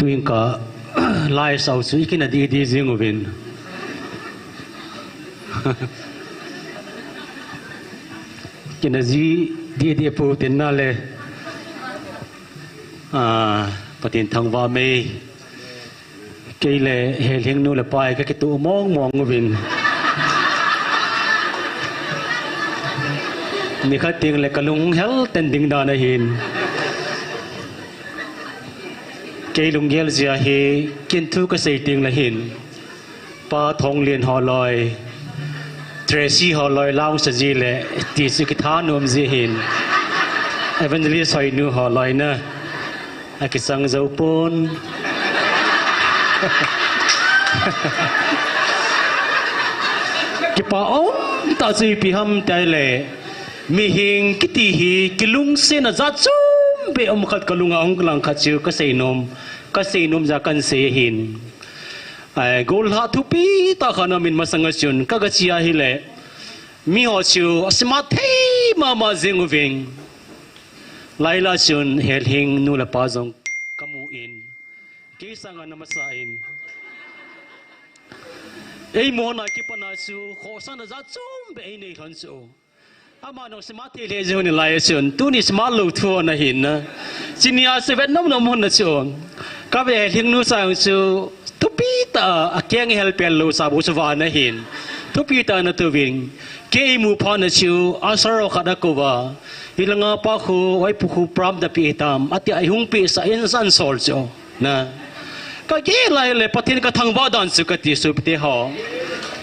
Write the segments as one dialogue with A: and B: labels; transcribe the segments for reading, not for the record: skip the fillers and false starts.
A: tuing ka lai sau su ikina di zingovin kina di po tin na le patin thang wa me cây le he lieng nu le pai ka ki tu mong ngovin ni kha ting le kalung hel ten ding da na hin cây lung gel zia he kin thu ka sei ting la hin pa thong lien ho loi Tracy ho loi lao sa ji le ti su ki tha nom ji hin evangelist hoi nu ho loi na a ki sang zo pon ki pa om ta si pi ham tai le mi hing ki ti hi ki lung se na za chum be om khat kalunga ong lang khat chu ka sei nom za kan se hin ai gol ha thu pi ta khana min masanga chun ka ga chia hi le mi ho chu asma thei ma zingu ving laila chun hel hing nu la pa jong kamu in ki sanga namasa in ei mo na ki pana chu kho sana za chum be nei thon chu ama no sma the le jo ni lai chun tu ni sma lu thu na hin na chinia se vet nom nom hon na chu ka be hing nu sang chu tu pi ta akyang hel pel lu sa bu swa na hin tu pi ta na tu wing ke mu pha na chu asaro khada ko wa hilanga pa khu wai pu khu pram da pi tam ati ai hung pi sa in san sol chu na ka ge lai le pathin ka thang ba dan su ka ti su te ho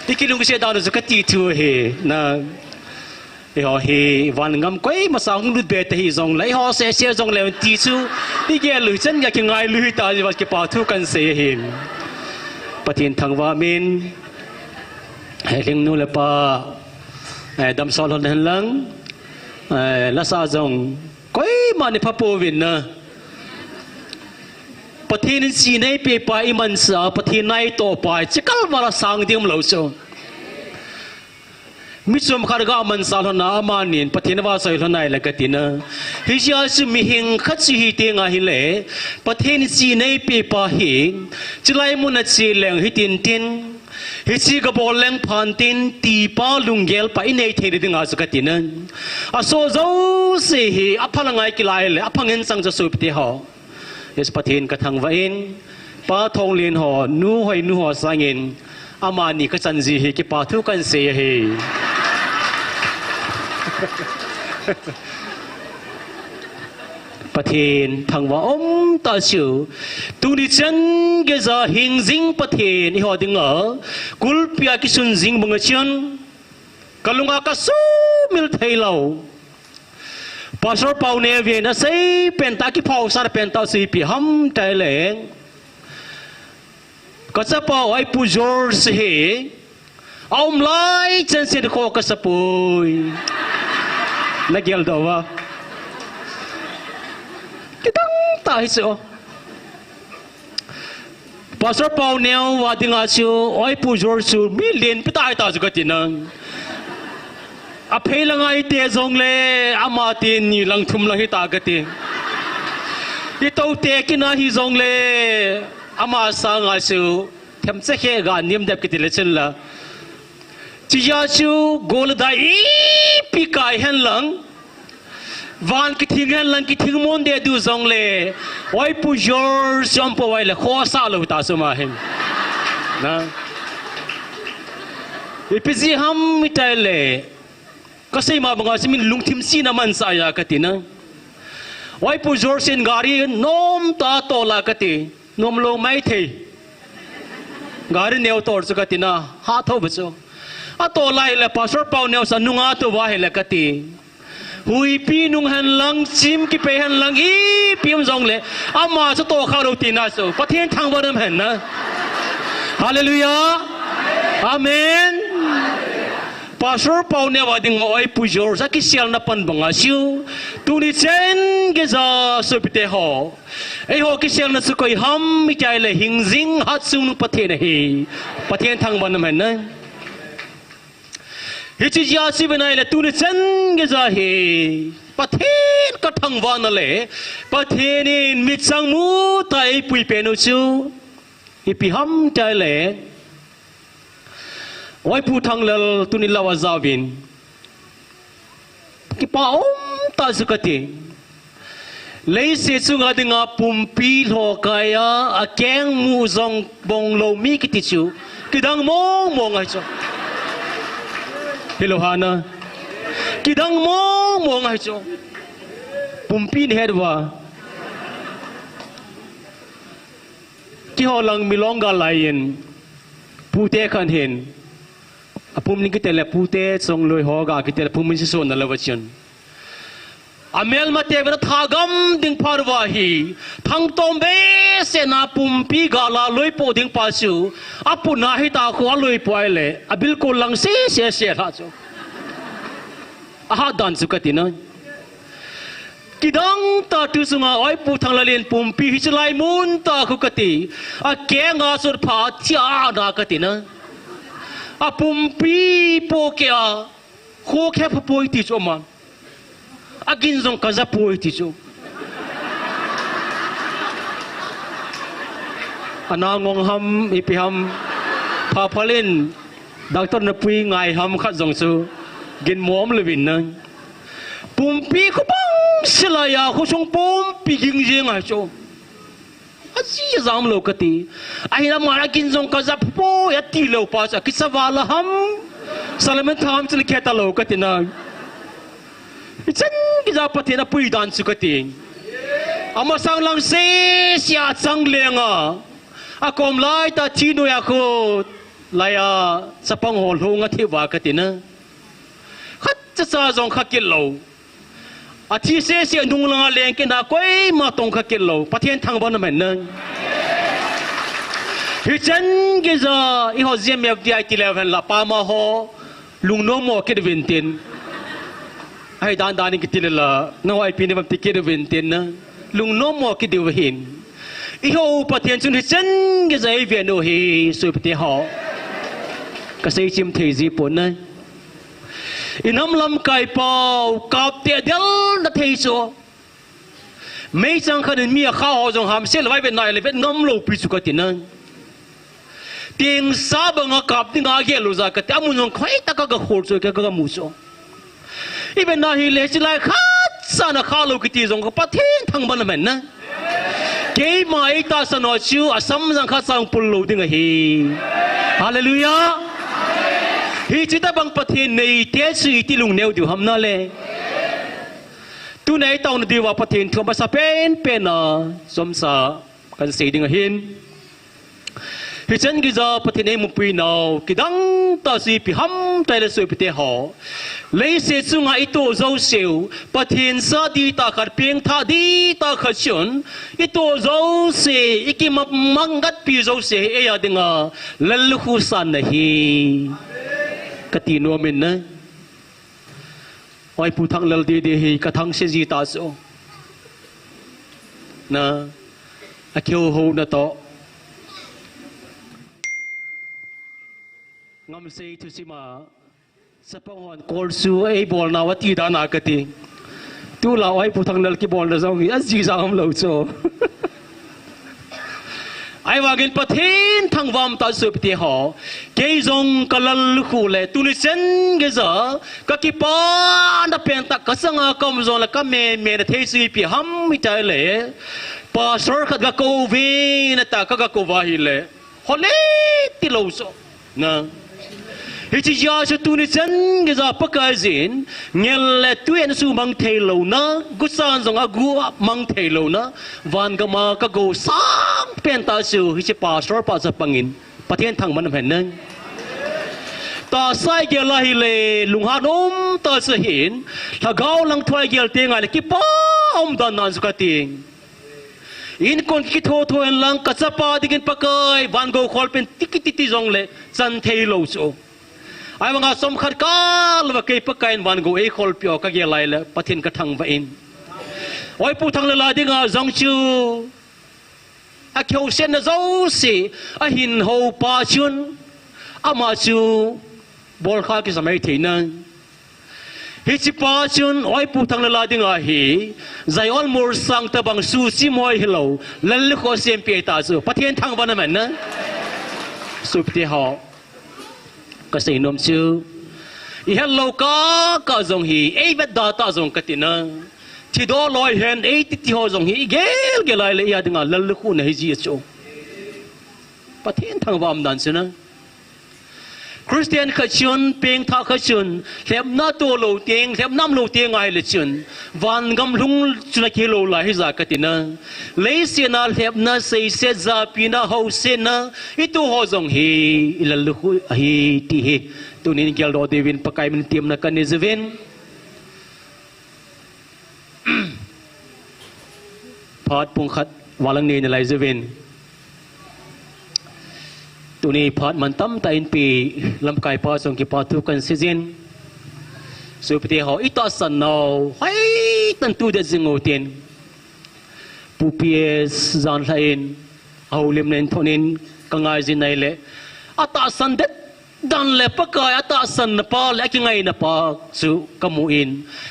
A: ti ki lung se dan su ka ti thu he na e ho he van ngam koi ma sa hung lu be te hi zong lai ho se zong le ti chu ti ge lu chen ya ki ngai lu ta ji wa ki pa thu kan se hin pathin thang wa min he ling nu le pa dam sol hon hen lang la sa zong koi ma ni pha po win na pathin si nei pe pa iman sa pathin nai to pa chikal mara sang dim lo so mi chum kharga man sal hona amanin pathin wa soi honai la katina hi sia su mi hing khat si hi te nga hi le pathin si nei pe pa hi chilai mun na chi leng hi tin hi chi ga bol leng phan tin ti pa lungel pa inei the ri dinga su katina a so zo se hi aphalangai kilai le aphangin sang ja su pti ho yes pathin ka thang va in pa thong lin ho nu ho sangin ama ni ka chan ji hi ki pa thu kan se he pathin thang va om ta chu tu ni chen ge za hing jing pathin hi ho ding a kul pia ki sun jing bang chen kalunga ka su mil thei lo pastor pau ne ve na sei pen ta ki phau sar pen ta si pi ham tai leng ka cha pau ai pu jor se he om lai chen se ko ka sa pui na gel do wa ki dang ta hi so pastor pau ne wa dinga chu ai pu jor chu million pi tai ta ju ka tinang a phelangai te zong le ama tin ni lang thum lang hi ta ga ti ti to te ki na hi zong le ama sa nga chu them che khe ga nim dep ki ti le chen la chi ya chu gol da i pi kai hen lang van ki thing hen lang ki thing mon de du zong le oi pu jor som po wai le kho sa lo ta su ma hen na ipisi ham mitai le kasi ma banga simin lungthim si naman sa ya katina wai pu jor sin gari nom ta to la kati nom lo mai the gari neo tor chu katina ha tho bcho a to lai le pastor pau neo sa nunga to wa he la kati hui pi nung han lang chim ki pe han lang i piam jong le ama chu to kha ro tina so pathen thang wa ram han na hallelujah amen pastor pau ne wa ding oi pujor sa ki sial na pan banga siu tu ni chen ge za so pite ho ei ho ki sial na su koi ham mi chai le hing jing hat su nu pathe na hi pathen thang ban man na hi chi ya si banai le tu ni chen ge za hi ประเทศก็ทั้งวันนั่นแหละประเทศนี้มิตรสังมูไตปุยเป็นอุจูอีปีห้ำใจแหละไว้ผู้ทางเลตุนิลาวาจาวินกิป้าตาสุกติเลยเสียสุงาดึงอาปุ่มปีโลกายอาแกงมูซองบงโลมีกิติจูกิดังมองไอ้จ้าเฮโลฮานะกิดังมองไอ้จ้าปุ่มปีนี่เห็นว่าที่ฮอลังมีลองกาลายนผู้เตะขันเห็นปุ่มนี้กิเตลผู้เตะส่งลอยหอกากิเตลปุ่มมิสโซนนั่นแหละวัชนอเมลมาเทวดาทากมดิ่งพารวาฮีทั้งตอมเบสนาปุ่มปีกาลาลอยโปดิ่งปัสสุอปุนาฮิตาขวาลอยปอยเลยอบิลโกลังเสียท่าจ้าอาดันสุกตินะกิดังตาตุสุงาไอปูทางละเลนปุ่มปีฮิจไลมุนตาคุกติอาแกงอาสุดผาที่อาณากตินะอาปุ่มปีโปเกียโคแค่พป่วยติดจอมันอากินซงกาซาป่วยติดจออันนางงหำอีพิหำพาพาเลนดักต้นนปุยไงหำขัดซงซูกินหมอมเลวินนะปุ่มปีเขาบังสลายาเขาชงปุ่มปียิงยิงไงโจอาชีพจามโลกตีไอ้เรามาลากินซงกาซาป่วยตีโลปัสกิสวาลหำสลามทามสลิเคตาโลกตีนะฉันกิจาปฏิณาปุยดันสุกติอามาสังลังเสียสังเลงอากอมไล่ตาชีนุยาโคไลอาสปังหอลงอธิวากตินะขัดจะซาจงขักิโลอาทิเสียนุงลังเลงกินดาก้อยมาตรงขักิโลปฏิญทางบ้านมันนึงฮิจันกิจาอีหัวเจียมแบบดีไอทีเลเวนละปามาโฮลุงโนโมกิดวินตินไอ้ด้านนี้กิติเลละน้องไอพีนี่มันติกิดวินตินนะลุงโนโมกิดวิหินอีหัวปฏิญจุนฮิจันกิจาอีเวียนโอฮีสุปฏิหอก็ใส่ชิมเทจีปนนะอินำลำไก่เป่ากับเตียเดลนัทเฮโซไม่จังขันมีข้าวจงหามเสียไว้เป็นนายเลยเป็นน้ำโลปิสุกตินันเตียงซาบังกับติงอาเกลุจากติอามุนงใครตะกะกะโขดโซกะกะมุโซอีเป็นนายเลสิไลขัดสานะข้าวโลกิติจงกับปะเทนทั้งบ้านมันนะเกย์มาอีตาสนอชิวอาสัมจังขัดสังปุลโลติงเฮฮาเลลูยาฮิจิตาบังปะเทนในเทสุอิติลุงเนวดิวหำนาเลตุนไอตอนดีว่าปะเทนทั่วภาษาเป็นนะสมสากันสีดิ่งหินฮิจันกิจาปะเทนเอมุปีนาวกิดังตาสีพิหำไตเลสุพิเตหอเลยเสสุงาอิโตเจ้าเสียวปะเทนซาดีตาขัดเพียงท่าดีตาขัดชนอิโตเจ้าเสียอิกิมังกัดปีเจ้าเสียเอียดิงาลลขุสันนะฮีกติโนเมนนะไอ้ผู้ทั้งเลลดีฮีกระทั่งเสียจีตาโซนะอาเขียวหูนะโตงามเสียทุสิมาสปองวันกอลซูไอ้บอลนาวตีดานากติตัวเราไอ้ผู้ทั้งเลลกีบอลนะจงอันจีจางเราโซไอ้ว่ากินปะเทนทั้งวามตาสุปฏิหอเกยจงกะลลคูเลตุนิเซนเกจากะกิปานตะเป็นตะกะสังกอมจงละกะเมนะเทซีปิหัมมิใจเลปาสอร์ขะกะโกวินะตะกะโกวาฮิเลฮอเลติโลโซนะฮิจิยาชตุนิเซนเกจาปะกะซินเงลเลตุเอนซูมังเทโลนะกุซานจงอะกูมังเทโลนะวันกะมากะโกซังเป็นตาสูฮิจิปาสอร์ปาจะปังอินประเทศทางมันเป็นนึงตาไซเกลาฮิเลลุงฮานอมตาสหินถ้าเกาลังถอยเกลเตียงอะไรกิป้อมดานนันสุกติงอินคนคิดโทษเอ็นลังกัสปาดิกินปะกายวันโกคอลเป็นติกิติจงเลจันเทโลโซไอ้บางอาสมขัดกาลว่าเกยปะกายวันโกเอคอลเปียวกะเกลายเลประเทศกระทังว่าอินไอ้ผู้ทางเลลาดิงาจังชูอาเขียวเส้นเจ้าสิอาหินหูปาชุนอามาชูบอลข้ากิสมัยที่นั้นฮ hi chi pa chun oi pu thang la dinga hi zai ol mur sang ta bang su chi moi hello lan le kho sem pe ta chu pathian thang ban man na su pti ho ka sei nom chu i hello ka zong hi ei vet da ta zong ka tina thi do loi hen ei ti ti ho zong hi gel lai le ya dinga lan le khu na hi ji chu pathian thang vam dan chu na Christian khởi chun peng tha khởi chun lep na to lo tieng lep nam lo tieng ai le chun van gam lung chuna ki lo la hi za katina le se na lep na sei se za pina ho se na itu ho zong hi ilal khu hi ti hi tu nin gel do devin pakai min tiam na kan ni zeven phat pung khat walang ne lai zeven tu ni phat man tam ta in pi lam kai pa song ki pa tu kan season su pti ho ita san no hai tan tu de zingo ten pu ps zan lain au lem nen thonin kangai zin nai le ata san det dan le pakai ata san na pa le ki ngai na pa su kamu in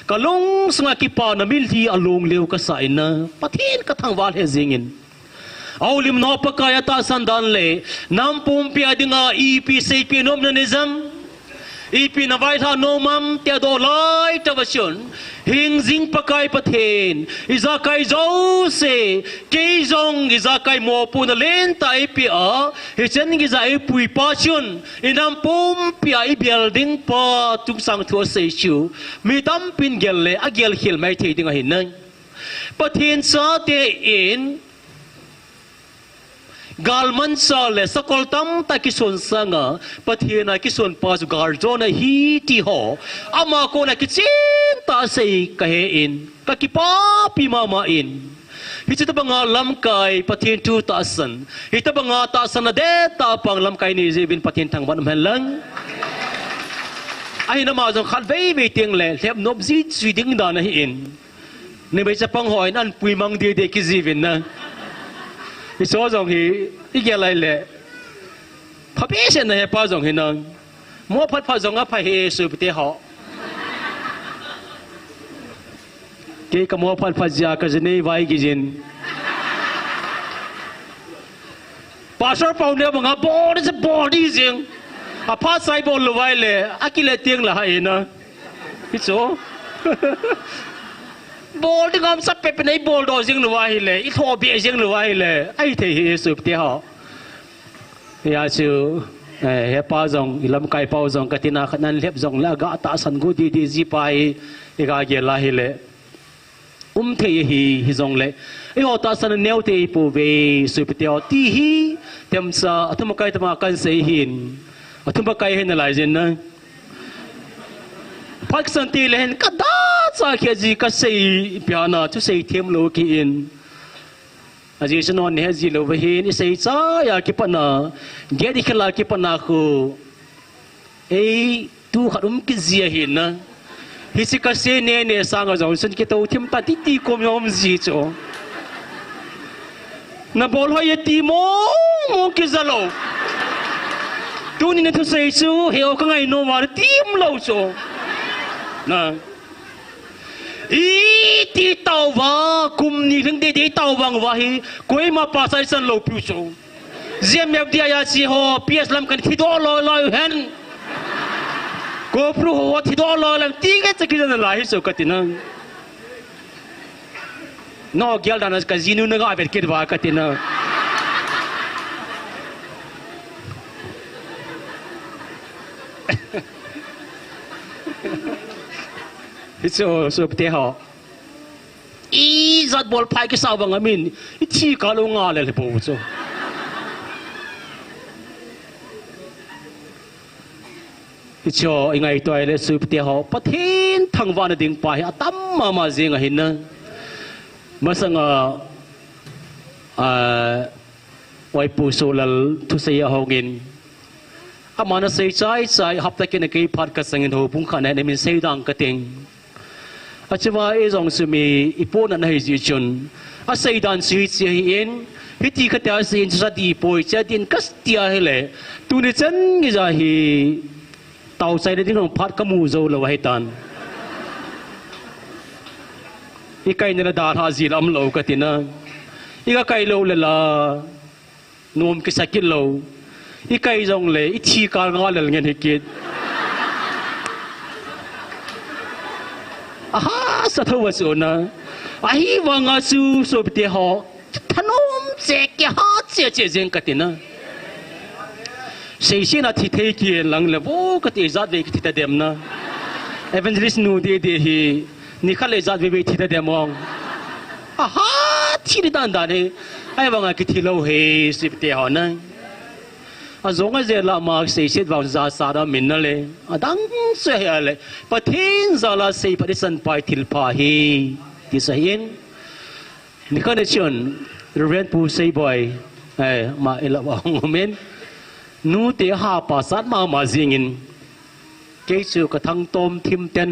A: kalung sunga ki pa na mil thi alung leu ka sa ina pathin ka thang wal he zingin aulim no pakaya ta sandan le nam pum pia dinga ep cp nom na nizam ep na vai tha nomam te do lai ta vasion hing jing pakai pathen iza kai zo se ke zong iza kai mo pu na len ta ep a he chen gi za e pui pa chun inam pum pia I building pa tung sang thua se chu mi tam pin gel le a gel hil mai the dinga hin nang pathen sa te in galman sa le sakol tam ta ki son sanga pathina ki son pas gar jona hi ti ho ama ko na ki chin ta sei ka he in ka ki pa pi mama in hi ta banga lam kai pathin tu ta san hi ta banga ta san de ta pang lam kai ni jebin pathin thang ban man lang ai na ma jong khat vei ve tieng le lep nop ji chui ding da na hi in ne bai cha pang hoi nan pui mang de ki jibin na I saw zong hi I get like le papation na he pa zong hi nang mo phat pha zong a pha he su pte ho ke ka mo phat pha ja ka jene vai gi jin pastor pau ne banga body is body jing a pha sai bol lo vai le akile tieng la hai na I so bol đi ngắm sắp bẹp này bol đó riêng lúa hay lệ ít thọ bịa riêng lúa hay lệ ai thấy hiện sự thế họ ya chứ he pa dòng làm cái pa dòng cái tin nào khăn ăn lép dòng là gã ta sân gô đi gì pai gã kia là hay lệ thấy hi dòng lệ họ ta sân nêu thấy bù về sự thế họ tí hi thêm sa thum cái thum cái say hin thum cái hin lại gì nữa phát sinh tỷ lệ cả đó sa kia gì cả say piano chú say thêm lô kia in aji sẽ nói này gì lô về hin say cha ya kia pana ghé đi khla kia pana khu ấy tu khát cái gì hin na hi si cả say nè sang ở dòng sân kia tàu thêm ta tí tí com nhom gì cho na bol hoye tí mo kia zalo tu ni na tu say chú hiểu cái ngày nó mà tím lâu cho na ý ti tàu va cùng ni thằng đi tàu vàng va hi quay mà pa sai san lâu piu so ziam yap dia ya si ho ps lam kan thido loi hen ko pru ho thido loi lam ti ke chaki na lai so katina no gyal danas ka zinu na ga bet kit va katina so pte ho I zat bol pai ke saw bang amin I chi ka lo nga le bo so I cho ingai toy le su pte ho pathin thang wa na ding pai atam ma jing a hin na masanga wai pu so lal thu sei a hongin amana sei chai hapta ke na ke phat ka sangin ho pung khan ne min sei dang ka ting achwa e jong sumi ipon an hei ji chun a sei dan si chi in hiti khata sin sa di poi cha din kastia hele tu ni chen gi ja hi tau sai de ding phat ka mu zo lo hai tan อีไก่เนี่ยดาราจีลำโลกันตินะอีกไก่โลเลยล่ะนวมกิสกินโลอีไก่จงเลยอีทีการงานเลยเงี้ยกินฮ่าสะท้อนสุดนะไอ้วังอาซูสุบเดียหอถนอมเจ๊กฮาเจ๊เจ๊งกันตินะเสียชีนะที่เทกีนหลังเลยโว้ก็ที่จัดเวกที่ตะเดมนะเอเวนจลิสนูเดียฮีนี่เขาเลยจัดเวกที่ตะเดมองฮ่าที่นี่ดันเนี่ยไอ้วังอาคิดที่เราเฮสิบเดียหอนะอาจงอาเจละมาเสียชีวังจะสาระมินนั่นเลยดังเสียเลยปะทิ้งจะละเสียปฏิสันไปทิลพาฮีที่เสียนนี่ก็เนี่ยชนเรียนผู้เสียบ่อยมาเอละวังโมเมนนูเตะหาภาษามาจิงินเกี่ยวกับทั้งต้มทิมเต้น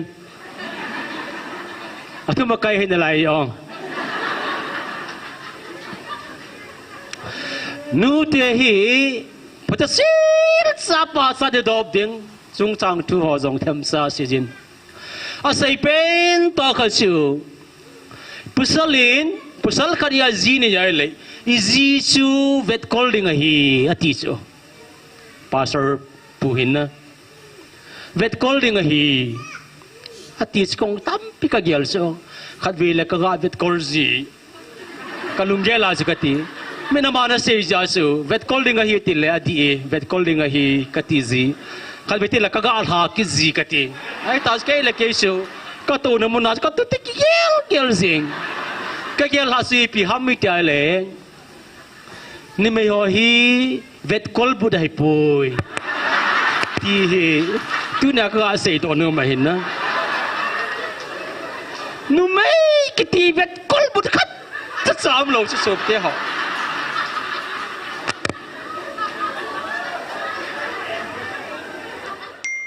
A: อาทุมาไกลเห็นอะไรอ่ะนูเตะฮีพอจะสิสาภาษาเดดอบดิ้งจงจังทุหัวจงเทมซาสิจินอาศัยเป็นตัวข้าศึกพุทธลินพุทธลคดีอาจีนี่ยังไงอีจีชูเวทคอลดิ้งฮีอาทิจูpastor puhin na vet calling hi atis kong tampi ka gyalso khadwile ka ga vet call zi kalunggela sikati menamana se jasu vet calling hi tile adi vet calling hi katizi khalbetila ka ga alha kizi kati ai tas ke le kesu ka to na munas ka to tikigel gel zing ka gel ha si pi hammi ta le ni me ho hi vet kol budai poi ti tu na ka sei to no ma hin na nu mai ki ti vet kol bud khat ta sam lo su sop te ho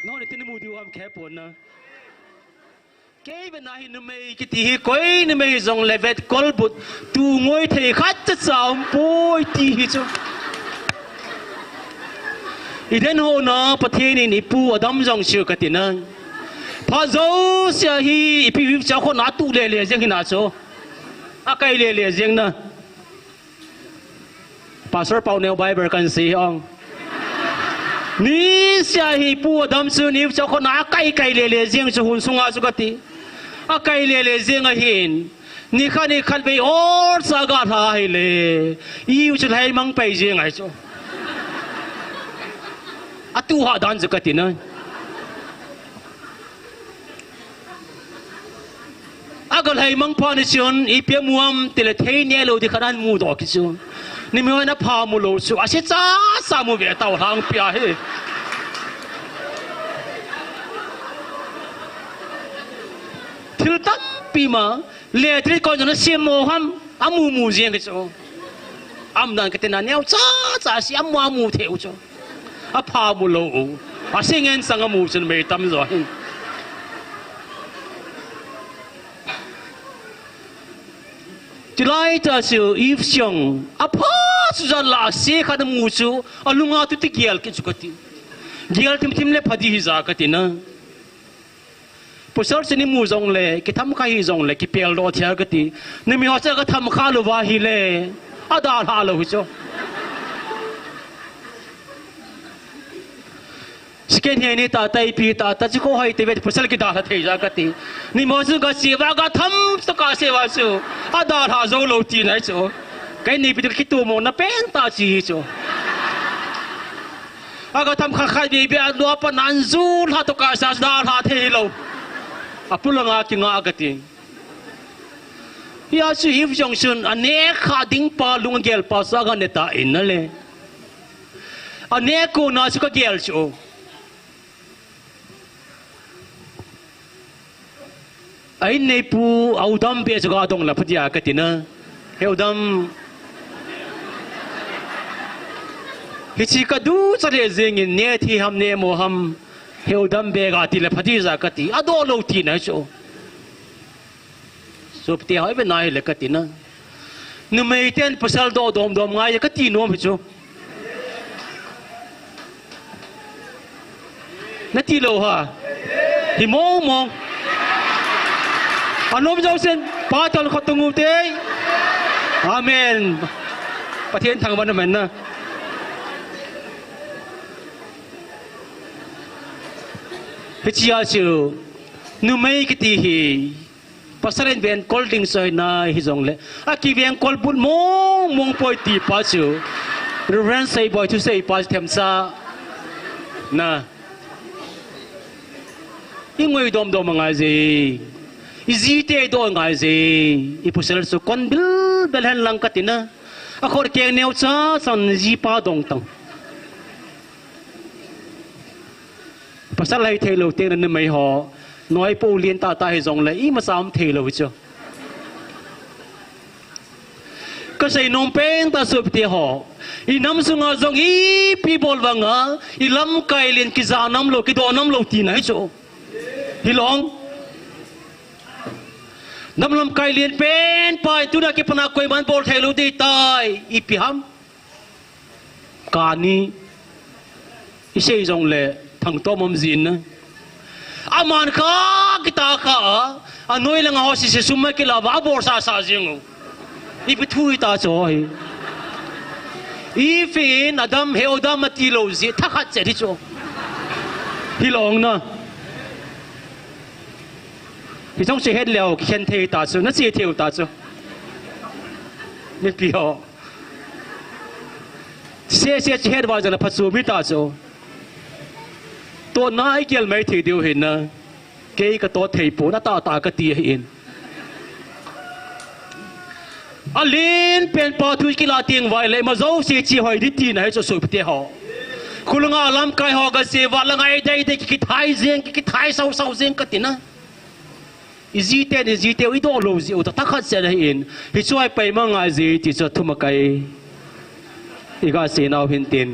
A: no ni tin mu di wam khe pon na ke ben na hin nu mai ki ti koi ni mai zong le vet kol bud tu ngoi the khat ta sam poi ti hi chuอีเดนโฮนะประเทศนี้นี่ปูอดัมจงเชื่อกันตินะพอโจเสียฮีพี่วิจารณ์คนหน้าตู้เล่เล่ยังหินาโจอาไกเล่เล่ยังนะพาสเตอร์เปาเนลไบเบิลกันสิองนี่เสียฮีปูอดัมเชื่อนี่วิจารณ์คนหน้าไกเล่เล่ยังจะหุ่นสุงอาสุกติอาไกเล่เล่ยังเห็นนี่ขันไปออร์สากาทาให้เลยอีวิจารณ์ให้มังไปยังไงโจatu ha dan zakatina agal hai mang pa ni chon ipia muam tele thei ne lo di kharan mu do ki chu ni me na pha mu lo chu ase cha sa mu ve taw hang pia he thil tam pi ma le tri ko na sim mo ham amu mu jeng ki chu am dan ka tena neu cha cha si am wa mu theu chu a pha mu lo a singen sang mu chen me tam zo hin tilai ta su if siang a pha su za la se kha da mu chu a lunga tu ti gial ki chu ka ti gial tim tim le phadi hi za ka ti na pusar chini mu zong le ki tham kha hi zong le ki pel lo thia ka ti ni mi ho cha ka tham kha lo wa hi le a da ha lo hu chu skin he ni ta tai pi ta ta chi ko hai te vet pusal ki da tha thei ja ka ti ni mo su ka sewa ka tham to ka sewa su a da ha zo lo ti nai chu kai ni pi ki tu mo na pen ta chi chu a ka tham kha kha bi bi a lo pa nan zu ha to ka sa da ha thei lo a pulanga ki nga ka ti ya su if jong sun ane kha ding pa lung gel pa sa ga ne ta in na le ane ko na su ka gel chu ai nei pu au dam pe chu ga dong la phatia ka ti na heu dam hi chi ka du chale zeng in ne thi ham ne mo ham heu dam be ga ti la phati za ka ti ado lo ti na chu sup ti hai be nai le ka ti na nu mei ten pasal do dom dom ngai ka ti no chu na ti lo ha hi mo mo anom jau sen ป้าตอนเขาตงูเตยอาเมนประเทศทางวันนั้นนะพิจิตรชื่อนุ่มไม่กิติฮีภาษาเรนเวียนคอลดิ้งสอยน่าฮิจงเลยอากีเวียนคอลบุญมงปอยตีป้าชื่อเรื่องใส่บอยทุกใส่ป้าเทมซานะยิ่งไม่ดมง่ายสิอีจีเตะดมง่ายสิอีผู้เสด็จสุขคนบิลเห็นลังกัดนะอาคนเก่งเนี่ยจ้าสันจีป้าดงตังภาษาอะไรเทโลเตนั้นไม่หอน้อยปูเลียนตาให้จงเลยอีมาสามเทโลวิจก็ใส่นมเป็นตาสุบเตหออีน้ำสุงาจงอีปีบอลวังอ่ะอีลำไก่เลียนกิจาน้ำโลกิโดน้ำโลตีไหนโจอีหลงน้ำลำไก่เลียนเป็นไปตุนักพนักคอยมันบอลเทโลดีตายอีพิฮัมการนี้อีเชยจงเลยทั้งตัวมัมจินนะอามันข้ากิตาข้าอันนู้นเรื่องเอาสิสุมากิลาบ้าบอร์ซาซาจิงอีพิทุยตาโจยอีฟินอดัมเฮอดัมมาตีโลซีทักขัดเจดิโจฮิลองนะฮิต้องเสียเหตุแล้วเขียนเทตาโจนั่นเสียเทวตาโจนี่พี่ฮะเสียเหตุว่าจะนับพัศมิตาโจตัวนายเกี่ยวไม่ถือเดียวเห็นนะเกี่ยกับตัวเทปูน่าตาก็ตีเห็นอลินเป็นปอทุยกีฬาเตียงไว้เลยมาเจ้าเสียชีหอยดิตีนะให้จะสวยเตี้ยหอคุณลุงอาลำไก่หอกระเสียวันละไงได้คิดไทยเสียงคิดไทยเศร้าเสียงก็ตินะอีจีเตอีโดโลจีอุตตะขัดเสียเห็นที่ช่วยไปมั่งไงจีที่จะทุ่มไก่อีกาเสียนเอาเห็นเตียน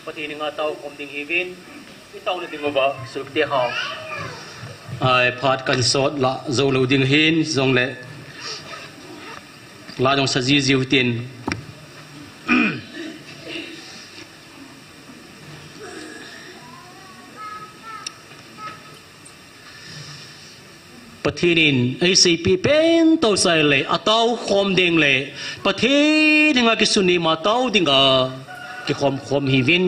A: ปฏินิงาเตาคมดิ่งฮีวินที่เตาเนี่ยดิ่งว่าสุดเตี้ยหอไอ้พาดกันสดละโจลูดิ่งหินจงเละลาจงสจีจิวตินปฏินินไอ้สิปีเป็นตัวใส่เลยอัตเตาคมดิ่งเลยปฏินิงากิสุนีมาเตาดิ่งกิคมฮีวิน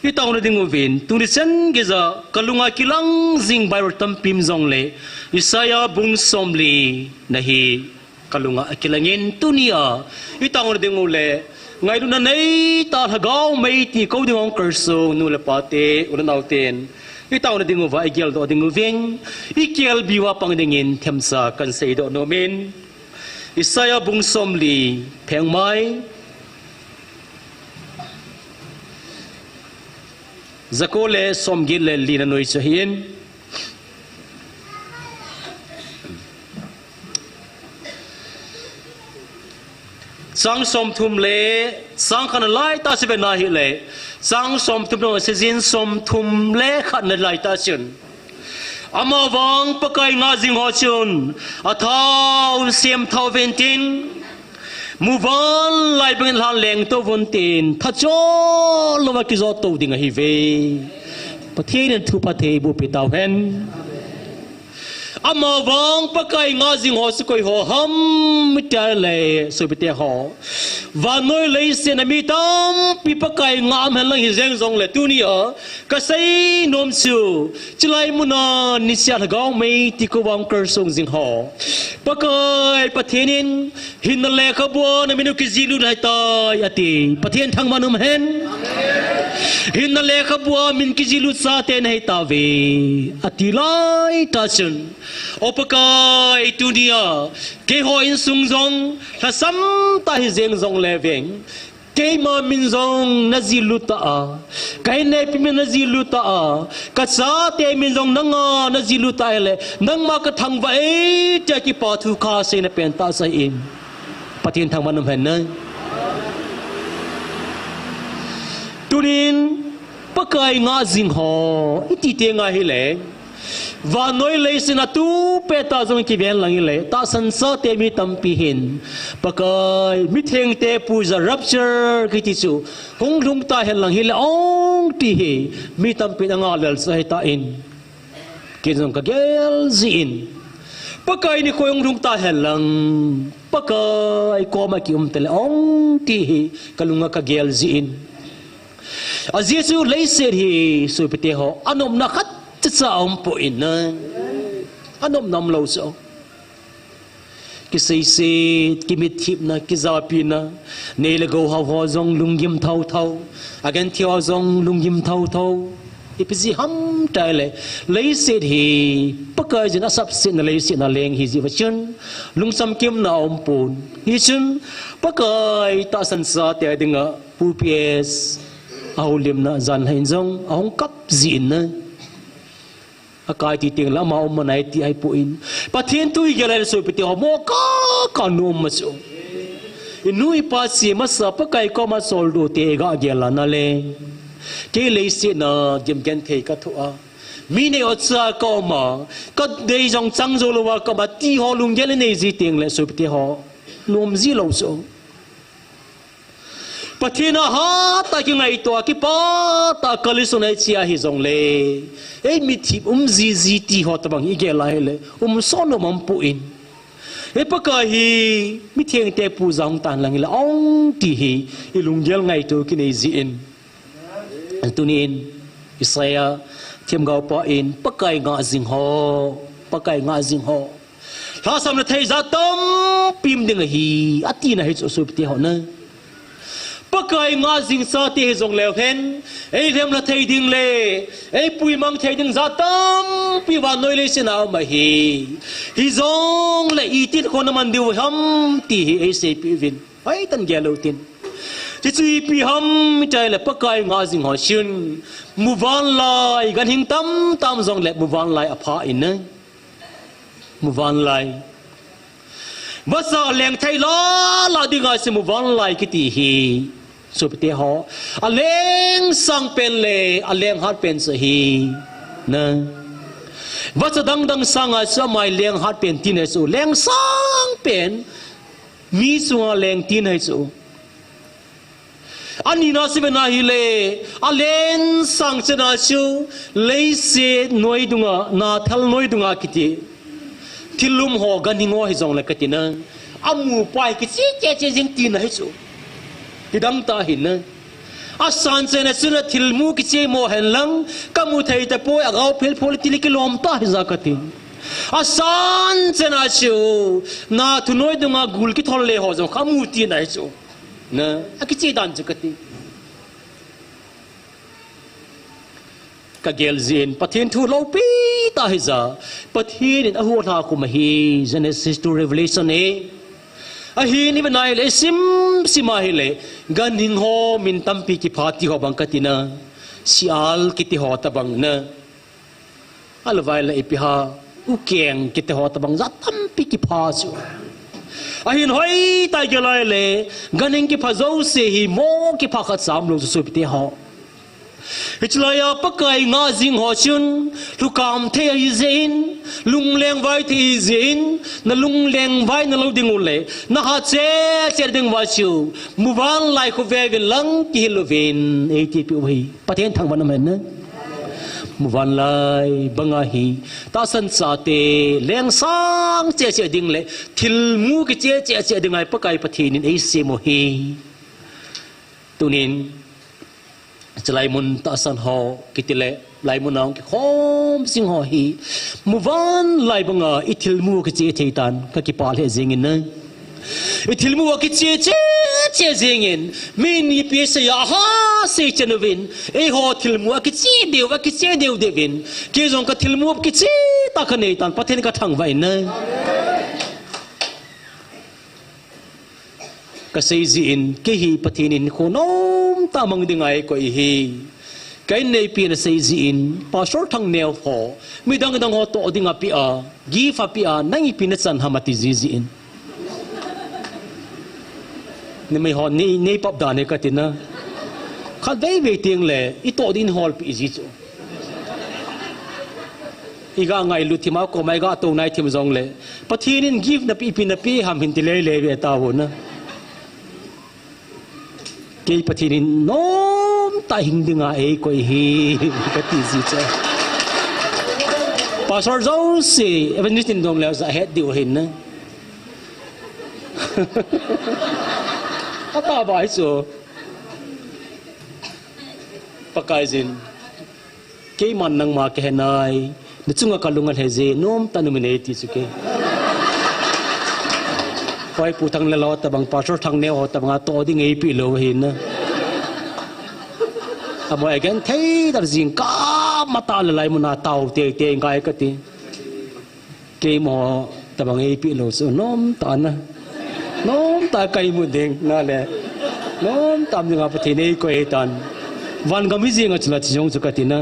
A: ที่ต้องระดิ่งวินตุนิสันกิจกลุงอากิลังจิงไบรตัมพิมจงเลยอิสยาบุงสมลีนะฮีกลุงอากิลังเงินตุนีอาที่ต้องระดิ่งเลยไงดูนั่นไอ้ตาหกาวไม่ตีเขาดิ่งองค์กรสูนูเลปาเตอุลนเอาเตนที่ต้องระดิ่งว่าไอเกลตัวดิ่งวินไอเกลบิวาปังดิ่งเงินเทมซากันเซโดโนเมนอิสยาบุงสมลีเพียงไม่จะก็เลยสมกิเลลีนน้อยเสียนสังสมทุมเล่สังขันไล่ตาสิเป็นนาฮิเล่สังสมทุมโนเสียนสมทุมเล่ขันไล่ตาชินอามาวังปะไกงาจิงหัวชินอาท้าวเสียมท้าวเวนตินมูวันไล่เป็นหลังแรงตัววันเต็นถ้าโจลว่ากิจตัวดิ่งหิเวประเทศนั้นทุกประเทศบุปผิดเอาเห็นอามาวังปะไกงาจิงหัวสกุยหัวห้ำมิจฉาเลยสุดเตี้ยหัววันน้อยเลยเสียนมีตั้มปีปะไกงามเห็นหลังหิเซงซงเลยตัวนี้ก็ใส่นมสูจะไล่มุนานิสยาทกาวไม่ที่กูวังกระทรวงจิงหัวปะไกประเทศนี้หินเล่ขบวนไม่นุกิจิลุนให้ตายอติประเทศทั้งมันเห็นหินเล่ขบวนมินกิจิลุซาเตนให้ตาเวอติไลตาชนโอปกายตุนียเกหอินซุงจงถ้าซ้ำตาหิเซงจงเลเวงเกมามินจงนาซิลุตาไกเนปิมินนาซิลุตากัสซาเตมินจงนังนาซิลุตาเลนังมากระทังไว้จะกิปาทุคาเซนเป็นตาใส่เองปฏิทินทางมันเห็นนะตุนินปะกายงาจิงหออิติเตงาฮิเล và nói lấy xin tu pe ta trong cái bên lăng lệ ta sân sa te mi tâm pi hin pakai mi theng te puja rapture cái tisu hong lung ta hen lăng hile ong ti hi mi tâm pi anga lel sa ta in cái trong cái gel zin pakai ni koyong lung ta hen lăng pakai ko ma ki tele ong ti hi kalunga ka gel zin a Jesu lấy se hi su pe te ho anom na khat sa ông po in na anom nam lo so ki sei se ki mit thip na ki za pi na ne le go ha ho zong lungyim thau thau again thio zong lungyim thau thau ipizi ham tai le lấy se hi pakai jin asap sin na lấy se na leng hi ji vachun lungsam kim na om pun hi chun pakai ta san sa te dinga pu ps aulim na zan hain zong ong kap zin na akai ti ting la ma om manai ti ai puin pathian tu igala so piti ho mo ka nom ma so inui pa si ma sa pa kai ko ma sol do te ga gela na le ke le si na jem gen the ka thu a mi ne o cha ko ma ka dei jong chang zo lo wa ka ba ti ho lung gel ne ji ting le so piti ho nom ji lo so pathina ha ta ki ngai to ki pa ta kalisun ai chia hi zong le ei mi thi ji ti ho ta bang i ge la hele so no mam pu in e pa ka hi mi thieng te pu zong tan lang la ong ti hi i lung gel ngai to ki nei ji in tunin Isaiah thiam gao pa in pa kai nga jing ho la sam na thei za tom pim ding hi ati na hi so pti ho na pakai nga jing sa te zong leo hen ei lem la thei ding le ei pui mang thei ding za tam pi wa noi le sina ma hi zong le i ti ko na man diu ham ti hi ei se pi vin ai tan ge lo tin ti chui pi ham mi tai le pakai nga jing ho shin mu van lai gan hing tam zong le mu van lai apha in na mu van lai basa leng thai la dinga se mu van lai ki ti hi so pe te ho a leng sang pen le a leng hat pen se hi na basa dang sang a sa mai leng hat pen tin ai so leng sang pen mi sunga leng tin ai so ani na se na hi le a leng sang se na su le se noi dunga na thal noi dunga ki ti thilum ho ganingo hi zong la katina amu pai ki che jing tin hai chu hidang ta hin na asan se na suna thilmu ki che mo hen lang kamu thai ta poi agau phel politili ki lom ta hi zakatin asan se na chu na thunoi dunga gul ki thol le ho zo kamu tin hai chu na akichi dan chakati ka gel zin pathin thu lo pi ta hi za pathin in a hu tha ku ma hi Genesis to Revelation e a hi ni banai le sima hi le ganing ho min tampi ki phati ho bang katina sial ki ti ho ta bang na alwai la ipiha u keng ki ti ho ta bang za tampi ki pha su a hin hoi ta gelai le ganing ki pha zo se hi mo ki pha khat sam lo su pi te ho Ichlaya pakai nga jing ho chun lukam the hi zin lung leng vai thi zin na lung leng vai na lo ding ule na ha che ding wa chu mu wang lai ko ve vin lang ki lovin e ti pi hi pathen thang ban men na mu wan lai banga hi ta san sa te leng sang che ding le thil mu ki che ding ai pakai pathin in e se mo hi tunin chalai mun ta san ho kitile lai mun ang ki khom sing ho hi muwan lai banga ithil mu ki che theitan ka ki pal he jingin na ithil mu ki che jingin min ni pi se ya ha se chenovin e ho thil mu ki che deu devin ki jong ka thil mu ki che ta khane tan pathen ka thang vai na ka sei ji in ke hi pathin in khonom ta mang dingai ko hi kai nei pi na sei ji in pa shor thang neo ho mi dang ho to dinga pi a gi fa pi a nang pi na chan hamati ji in ni mai ho ni pop da ne ka tina kha dei ve tiang le I to din hol pi ji chu อีกไงลุที่มาก็ไม่ก็ตัวไหนที่มันจงเลยปะทีนี้กิฟต์นับอีพีนับปีหามหินติเลยเลยเวตาหุ่นนะกี่ปะทีนี้น้อมตาหิงดึงไอ้ก็เฮีก็ตีสิเจ้าภาษาเจ้าสิวันนี้ตินดงแล้วจะเฮ็ดดีกว่าเห็นนะก็ตาบ่ายสูปากกายจินกี่มันนังมาแค่ไหนนึกถึงกับลุงกันเฮเจน้อมตันมันเอติสุกไฟปูทางเลวแต่บางภาษาทางเนวแต่บางตัวดิ้งไอปีโลเห็นนะอาบ่อยกันเท่แต่จริงก้ามาตาละลายมุนาเตาเตะเตะง่ายก็ตีเกมอแต่บางไอปีโลสุน้อมตานะน้อมตาไกลมุดเด้งนั่นแหละน้อมตามยังไงปฏิเนยก็เอตันวันก็ไม่จริงอ่ะจุลจิจงสุกตินะ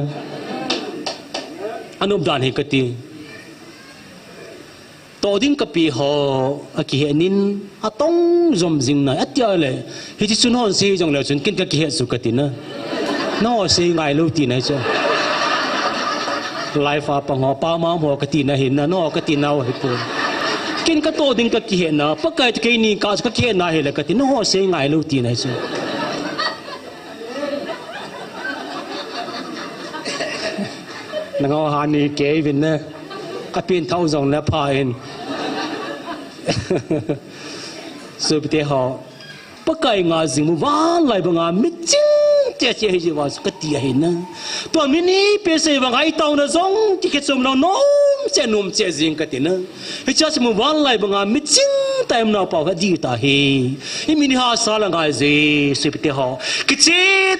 A: อนุบดานเฮกติตัวดิ้งกับปีหออากิเฮนินอาต้องจอมจิงนะอัตยาเลยฮิจิสุนฮอนซีจงแล้วจนกินกับกิเฮสุกตินะน้อเสียงไงลูกตีนะจ๊ะไลฟ์ฟ้าปังหอป้ามาหัวกตินะเห็นนะน้อกตินะวะให้พูดกินกับตัวดิ้งกับกิเฮนะปะไก่จะกินนี่กาสกับกิเฮนะเฮเลยกติน้อเสียงไงลูกตีนะจ๊ะนังเอาหานี่เก๋วินนะก็เป็นเท่าจงแล้วพายนสุดที่หอปะไก่งาสิมุวานไหลบงามิจิงเจ๊เจ๊จีวาสกติเห็นนะตัวมินี่เป็นเสบงไอเต่านะจงที่เกิดสมน้องน้องเจนุ่มเจจิงกันตินะเฮ้ยจ้าสมุวานไหลบงามิจิงแต่มนาเป่าก็ดีตาเฮไอมินิฮาสาลังไอเจสุดที่หอกิจ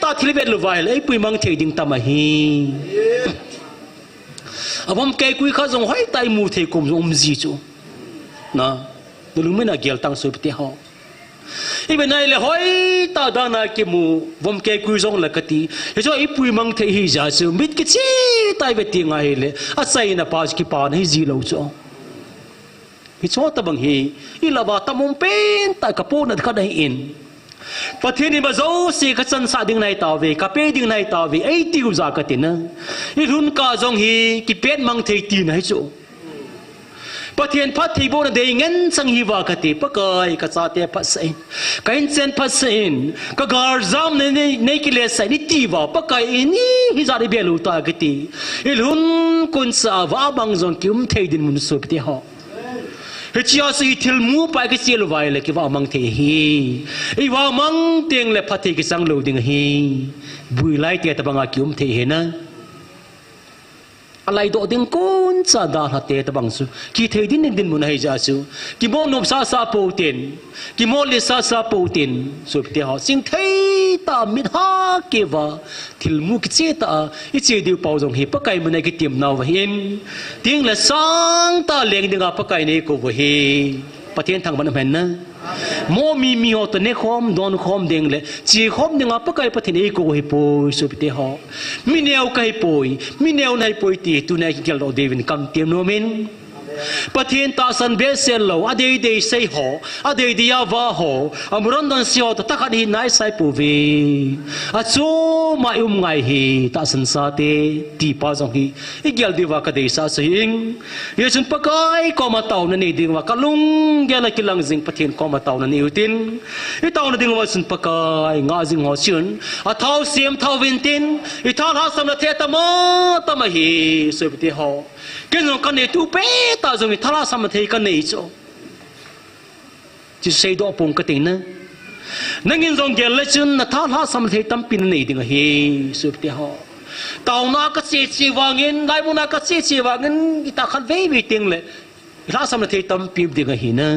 A: ตาทิลเวลไวเลยไอปุยมังเทดิงตามาเฮअब हम कई कोई खास हम हाई ताई मुँह थे कुम हम जीचो ना दुलुम में ना गेल तंग सुबते हो इबे ना ले हाई ता दाना के मुँह हम कई कोई जोंग लगती ये जो इपुई मंग थे ही जाचो मिट के ची ताई बेटी ngaई ले असai ना पास की पान ही जी लो चो ये चो तबंग ही इलावा तमुम पेन ता कपो न खा नहीं इनปะเทนี่มาโจสิกษันสาดิ่งในตาเวกับเป็ดดิ่งในตาเวไอติวจากตินะนี่รุ่นกาจงฮีกิเป็ดมังเทตีนให้โจปะเทนพัดที่โบนเดงเงินสังฮีวากติปะกายกษัตริย์พัดเซนกันเซนพัดเซนกะกาจามในกิเลสนิติวาปะกายนี่ฮิจาริเบลูตากติอีรุ่นกุนสาวาบังจงคิมเทดินมุนสุปติฮะเฮจิอาสีทิลมูไปกิเซลไวเลยकिว่ามังเทฮีอีว่ามังเตียงเลยพัดที่กิสังโลดิงฮีบุยไลเตียตะบังอาคิมเทเฮนะอะไรโดดิงกุนซาดาฮัตเตตะบังสุกิเทดินดินมุนให้จาสุกิโมนบซาซาปูตินกิโมลิซาซาปูตินสุปเตหอสิงเทตามิดฮาเกวาทิลมูกิเจตาอิเจดิวปาวจงฮีปะไกมันในกิติมนาวเห็นติงละสังตาเลียงดิงาปะไกในกูวะฮีปะเทียนทางมันเห็นนะโมมีหอตเนคอมดอนคอมเด้งเลยจีคอมดิงาปะไกปะเทียนเอกูวะฮีปุยสุปเตหอมีแนวไกปุยมีแนวในปุยตีตุนไอกิเกลโอเดวินกัมเตียมโนมินปะเทียนตาสันเบสเซลโลอเดย์เดย์เซย์หออเดย์เดียาวาหออมรันดันเสียวตะขัดหินไนไซปูวีอจูมาอุมไงฮีตาสันซาเตตีปาจงฮีอีเกลดีวากะเดย์ซาสิงเยจุนปะกายก็มาเต่านันนี่ดิงว่ากะลุงเกลกิลังจิงปะเทียนก็มาเต่านันนี่อุตินอีเต่านันดิงว่าจุนปะกายงาจิงหอชุนอาเท้าเสียมเท้าวินตินอีท่าหาสมนาเทตมะตมะฮีสุบติหอกินกันเนี่ยตูเป้ตาจงทาราสามเทกันเนี่ยจ้ะจะใช้ดอกปงกตินะนั่งกินจงเกลเลจุนทาราสามเทตั้มปินเนี่ยดิ่งเฮสุดที่หอตาวนักเสียชีวางินไงบุนักเสียชีวางินอิตาขันเววิติงเลยราสามเทตั้มปิบดิ่งเฮนะ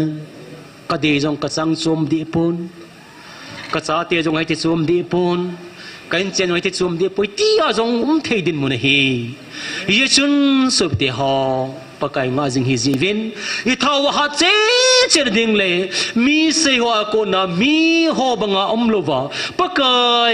A: ก็เดี๋ยวจงกระสังสมดีปนกระสาเตียจงให้ที่สมดีปนกันเจนไว้ที่สมดีปนที่อาจงเทดินมุนเฮยชุนสุบติหอปะไกงาจิงฮิจิวินอิทาวหาเจเจดิงเลมีเสหัวโกนามีหอบังอาอมโลวาปะไก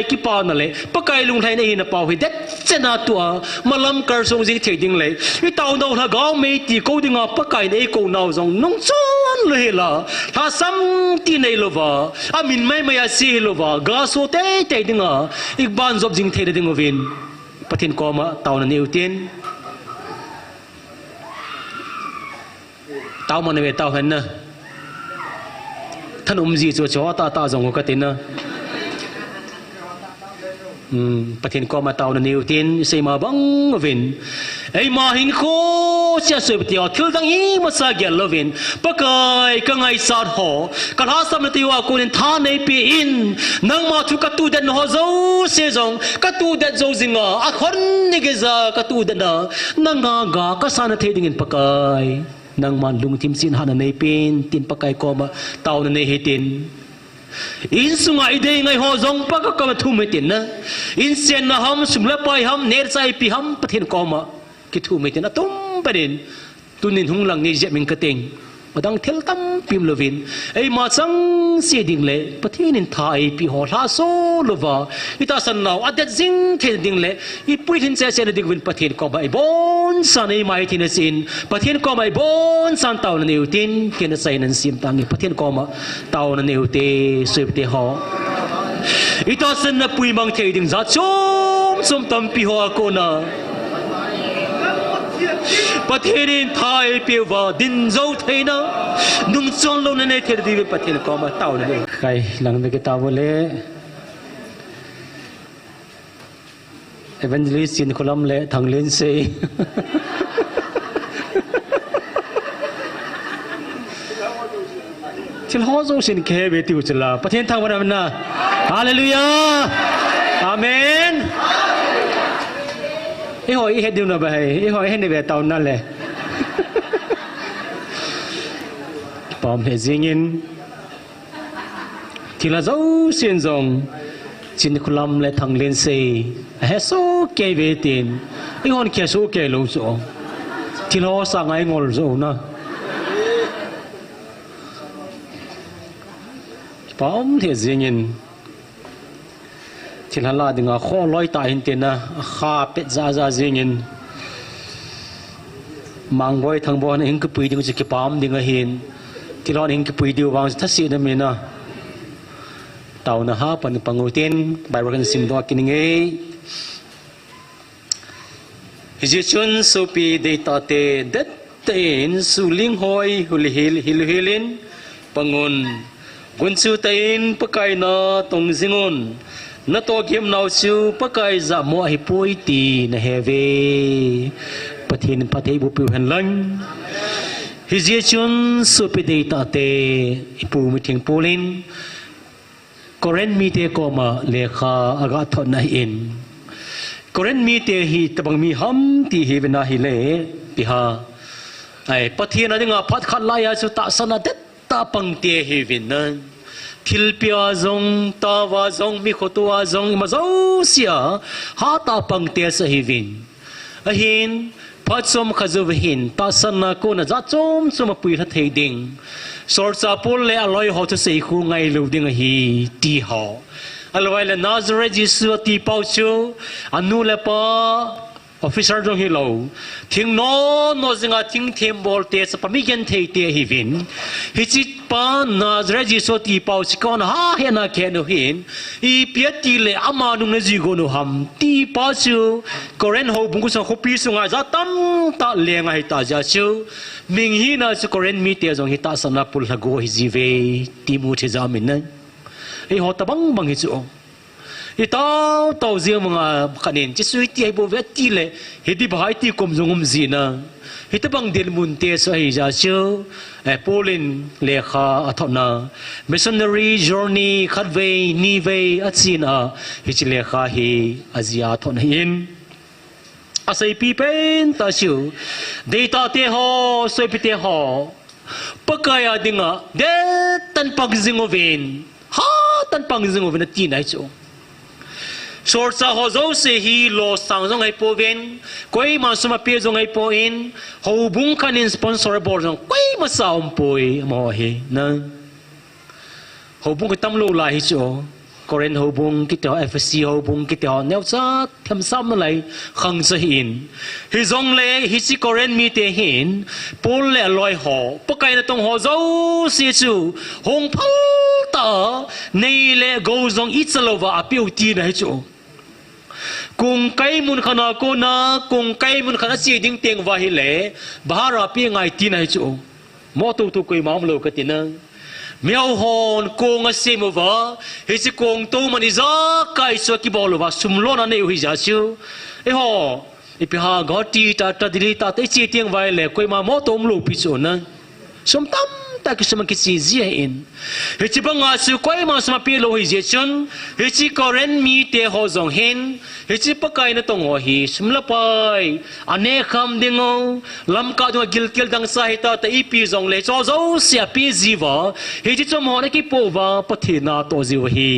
A: กิปานะเลปะไกลุงไทยในหินปาวฮิเด็ดเจนาตัวมาลำกระทรงจิงเทดิงเลอิตาวนาหากาวเมตีโกดิงาปะไกในโกนาวจงนงจอนเลยล่ะถ้าซ้ำที่ในโลวาอามินไม่มาเสียโลวากาโซเตเตดิงาอีกบ้านจบจิงเทดิงวินปะทินกอมาตาวนันนิวติน tao mà về tao hẳn nè thân gì cho ta dùng cái tin nèประเทศก็มาเตาในนิวตินเสียมาบังวินไอ้มาหินโคจะสวยเดียวทิลตั้งอีมาสักอย่างละวินปะกายก็ไงสาดหัวกันหาสมติว่ากูนินท่าในปีอินนังมาทุกกตูเดินหัวเจ้าเสียจงกตูเดินเจ้าจิงอ่ะคนนี่ก็จะกตูเดินน่ะนังงาก็สานเทดิ่งปะกายนังมันลุงทิมสินหาในปีนตินปะกายก็มาเตาในเหตินอินสุงไอเดย์ไงหัวจงปะก็กำลังทุ่มไม่ตินนะอินเซียนนะฮัมสุมเลปายฮัมเนรใจปีฮัมประเทศก็มาคิดทุ่มไม่ตินนะตุ้มประเด็นตุนินหงหลังนี่เจ็บมิงกระเตงมาดังเทลตั้มพิมเลวินไอมาจังเสียดิ่งเลยประเทศนินไทยปีหัวลาโซลวาอิตาสันนาวอัดเด็ดจิงเทดิ่งเลยอีปุยทินเสียดิ่งวินประเทศก็มาไอบอนสันไอไม่ทินสินประเทศก็มาไอบอนสันเต่าในนิวตินเกินใส่นันซิมตังประเทศก็มาเต่าในนิวเตสวยเตหออิตาสันนับปุยมังเทดิ่งจัดชมสมตั้มปีหัวก็น่ะประเทศไทยเปียวดินเจ้าไทยนะนุ่งจอนลงในเทศดีประเทศก็มาเต่าเลยใครหลังจากเต่าเลยเอเวนเจลิสต์คนลำเละทางเลนเซ่ที่เราส่งสินแค่เวทีอุจจาระประเทศทางวันนั้นนะฮาเลลูยาอาเมนไอ้หอยเฮ็ดดูนะไปไอ้หอยเฮ็ดในแบบเต่านั่นแหละปอมเฮ็ดสิ่งนี้ที่เราเจ้าเสียนจงจินคุลำและทางเลนเซ่เฮ็ดโซ่เกยเวทีนไอ้หอยแค่โซ่เกยลงโซ่ที่เราสั่งไอ้งอลโซ่นะปอมเฮ็ดสิ่งนี้ที่หลานดึงข้อลอยตายเห็นเต็นนะข้าเป็ดซาเziงมังบอยทางบอนเองก็ปุยดึงจะเก็บปามดึงเห็นที่เราเองก็ปุยดูวางทัศน์นั่นเองนะเต่านะฮะปันปังโอเทนใบรักันสิมดอกินเงยฮิจิชุนสุปีเดตาเตเด็ดเต็นสุลิงหอยหุลฮิลินปังอนกุนสุเต็นปะไกนาตงซิงอนนัตโตเกมนาวชิวปะกายจะมัวให้ป่วยตีนะเฮเวประเทศประเทศบุปิวหันหลังฮิจิชุนสุปิเดตาเตปูมิถิงปูลินกอเรนมีเตก็มาเลขาอากาศทนายอินกอเรนมีเตฮีตบังมีฮัมตีฮีเวนาฮิเลปิฮาไอประเทศนั้นงาพัดขัดลายสุตาสนาเดตตาปังเตฮีวินนั้นทิลพิอาจงตาวาจงมีขตัวจงมาเจ้าเสียหาตาปังเตสหิวินหินพัดสมขจวหินตาสนาโกนจัดจมสมปุยทัดเฮดิงสอดซาปุลเลอลอยหอจะเสกคูไงลูดิงฮีตีหออลอยเลนาซาเรจิสวตีเป้าชูอนุเลปะออฟฟิเซอร์จงฮิโลทิ้งโนจิงาทิ้งเทมบอลเตสปามิกันเทเตหิวินฮิจิตปานาซเรจิสวตีเป้าชิกอนฮาเฮนาแคนหินอีเปียตีเลอามานุนจิโกนุฮัมตีเป้าชูกอเรนโฮบุงกุสังคุปีสุงาจัตัมตาเลงไอตาจาชูมิงฮีนาสกอเรนมีเตจงฮิตาสนาปุลฮะโกฮิจิเวตีมูเทจามินนั้นไอฮอตบังบังฮิจูอีเต้าเสียงมึงขันเองจะสวยที่ไอ้บัวเวทีเลยเฮติบหายที่กรมจงจีนะเฮติบังเดลมุนเตสไอ้จ่าเชียวไอ้โปลินเลขาอัฐนา missionary journey ขัดเวนีเวอัดซีนะเฮติเลขาเฮอาเซียอัฐนาหินอาศัยปีเป็นตาชิวเดต้าเตหอสวยพิเตหอปะกายดิงะเดตันปังซิงโอเวนฮะตันปังซิงโอเวนตีนไอ้โจSorsa hozo se hi lo sangzong ai po ven koi ma suma pe zong ai po in ho bung kanin sponsor bor zong koi ma saum poi mo he na ho bung tam lo lai hi cho Korean ho bung ki to FSC ho bung ki to neu cha tham sam lai khang sa hin hi zong le hi si Korean mi te hin pol le loi ho pakai na tong ho zo si chu hong phal ta nei le go zong itzalova apiu ti na hi chu cùng cái mun khana cô na cùng cái mun khana si ding teng wa hi le bahara pi ngai ti nai chu mò tu quỳ máu lâu cái tin nè miao hòn con ở xem mà hết chỉ con tu mà đi ra cái số cái bao lâu sum lo na nêu hi giá siêu ấy họ ipi ha goti ta dili ta te chi tiang vai le koi ma mo tom lu pi so na som tam ta ki som ki chi zia in he chi banga su koi ma sama pi lo hi je chun he chi koren mi te ho zong hen he chi pakai na tong ho hi sum la pai ane kham dingo lam ka do gil kel dang sa hi ta te ipi zong le cho zo sia pi ziwa he chi chom ho na ki po wa pathina to ziwa hi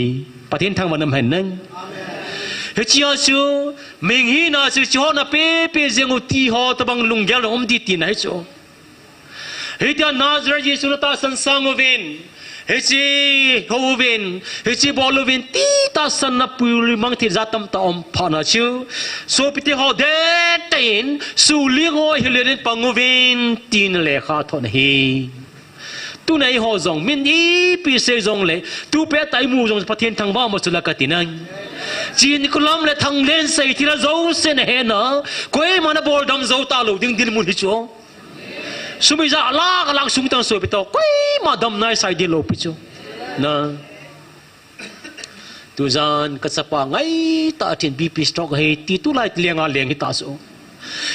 A: pathin thang wanam hen nang he chia su mình hi na su cho na pe zengu ti ho ta bang lunggel om di tin hai cho he ta nazar jesu ta san sangovin he chi hovin he chi bolovin ti ta san na puli mang ti zatam ta om phana chu so piti ho de tin su li ngo hilen pangovin tin le kha thon hi tu nei ho zong min i pi se zong le tu pe tai mu zong pathian thang ba mo chula ka tinang chin ko lam le thang len sei thira zo se ne he na koi mana bol dam zo ta lo ding din mun hi cho sumi za la lang sum tang so bito koi ma dam nai sai di lo pi cho na tu zan ka sapa ngai ta tin bp stroke he ti tu lai lenga leng hi ta so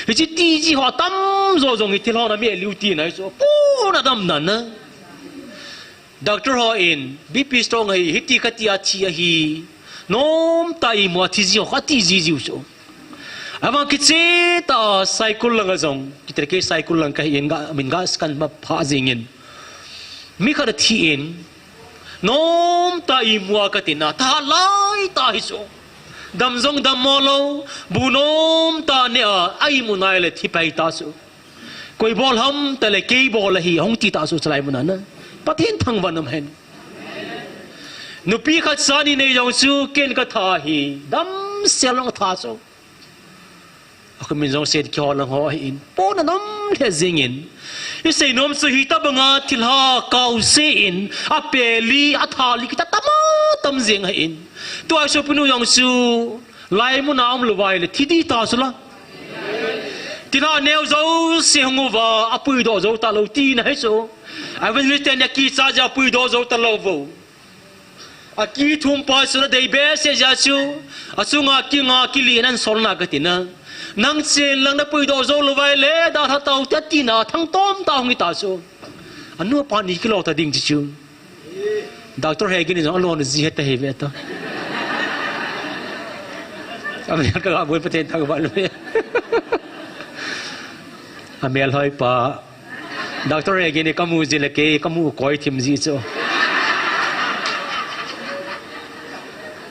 A: hi chi ti ji ho tam zo zong hi ti lo na me liu ti nai so pu na dam nan na doctor ho in bp strong hi hiti katia chi hi nom tai mo thi ji ho ti ji ji so amang kiche ta cycle lang azong kitre ke cycle lang ka in ga min ga skan ma pha jingin mi kha thi in nom tai mo ka tina ta lai ta hi so dam zong dam mo lo bu nom ta ne ai mu nai le thi pai ta so koi bol ham ta le ke bol hi hong ti ta so chlai mu na na pathin thang vanam hen nupi khat sani nei jong chu ken ka tha hi dam selong tha so akmin jong set ki holang ho in po na nam le zingin i sei nom su hi ta banga til ha kau se in a peli a thali ki ta tam zing ha in tu ai so punu jong chu lai mu nam lu vai le thidi ta so la tina neo zo se hongu wa apui do zo ta lo ti na so ai wen listen ya ki sa ja pui do zo ta lo vo a ki thum pa su na dei be se ja chu a su nga ki li nan sol na ka tina nang chen lang na pui do zo lo vai le da tha tau ta ti na thang tom ta hong ta so anu pa ni ki lo ta ding chi chu doctor he gi ni zo lo na ji he ta he ve ta am ya ka bo pa ten thang ba lo amel hoi pa doctor he gi ni kamu ji le ke kamu koi thim ji cho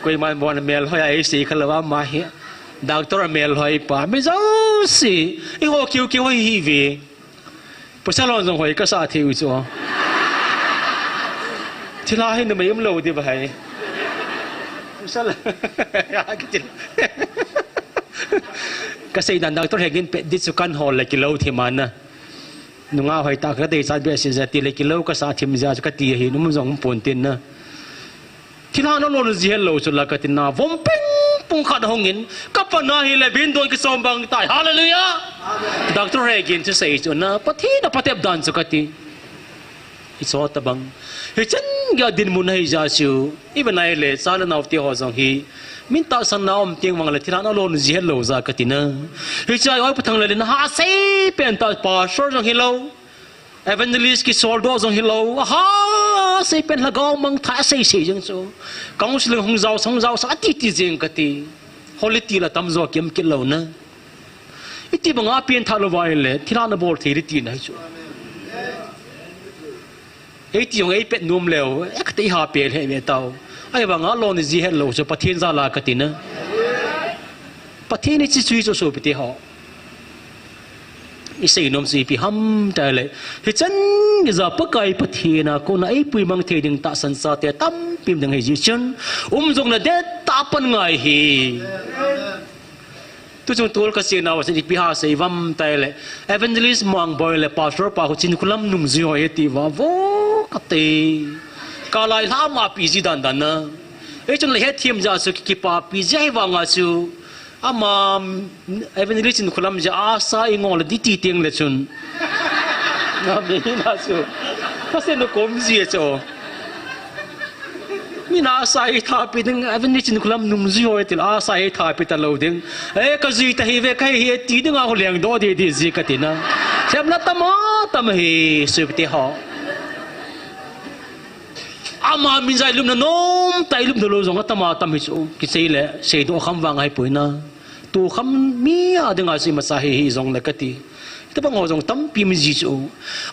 A: koi man bon mel hoi ai si khala ma he doctor mel hoi pa me zo si i ho kiu kiu hoi hi ve po sa lon zong hoi ka sa thiu cho thila he na mai um lo di ba hai sa la ya ki til ka sei dan doctor he gin pe dit su kan hol le ki lo thi man na nunga hoi ta ka dei sa be si za ti le ki lo ka sa thim ja ka ti hi num zong pon tin na thila no lo ji hello su la ka tin na vom ping pung khat hongin ka pa na hi le bin don ki som bang tai hallelujah amen doctor he gin to say to na pathi na patep dan su ka ti iso ta bang he chen ga din mun hai ja su even ai le sa na naw ti ho zong hi min ta san na om tiang wang le thila no lo ji hello za ka ti na he chai oi pathang le na ha sei pen ta pa shor jong hi lo evangelist ki sol do jong hi lo ha sei pen la gaw mang tha sei sei jong so counseling hong zau song zau sa ti ti jeng ka ti holy ti la tam zo kem ki lo na iti banga pen tha lo vai le thila na bol thei ri ti na chu ei ti yong ei pet num leo ek te ha pe he me tau ai banga lo ni ji hello so pathin za la ka ti na pathin chi chui so pe ti ho isei nom si pi ham ta le hi chan za pa kai pathina ko na ei pui mang the ding ta san sa te tam pim dang hi ji chen jong na de ta pan ngai hi tu chung tol ka se na wa se pi ha sei vam ta le evangelist mang boy le pastor pa ko chin kulam num ji ho ti wa vo ka te ka lai ha ma pi ji dan dan na ei chung le he thiam ja su ki pa pi jai wa nga su ama evangelist in kulam ja asa ingol di ti teng le chun na mi na su kasi no kom zi cho mi na sai tha pi ding even ni chin kulam num zi hoi til a sai tha pi ta lo ding e ka zi ta hi ve kai hi ti ding a ho leng do de di zi ka ti na sem na tam hi su ti ho ama min zai lum na nom tai lum do lo zong tama tam hi chu ki sei le sei do kham wang hai pui na tu kham mi a ding a si ma sa hi zong la ka ti ta bang ho zong tam pi mi ji chu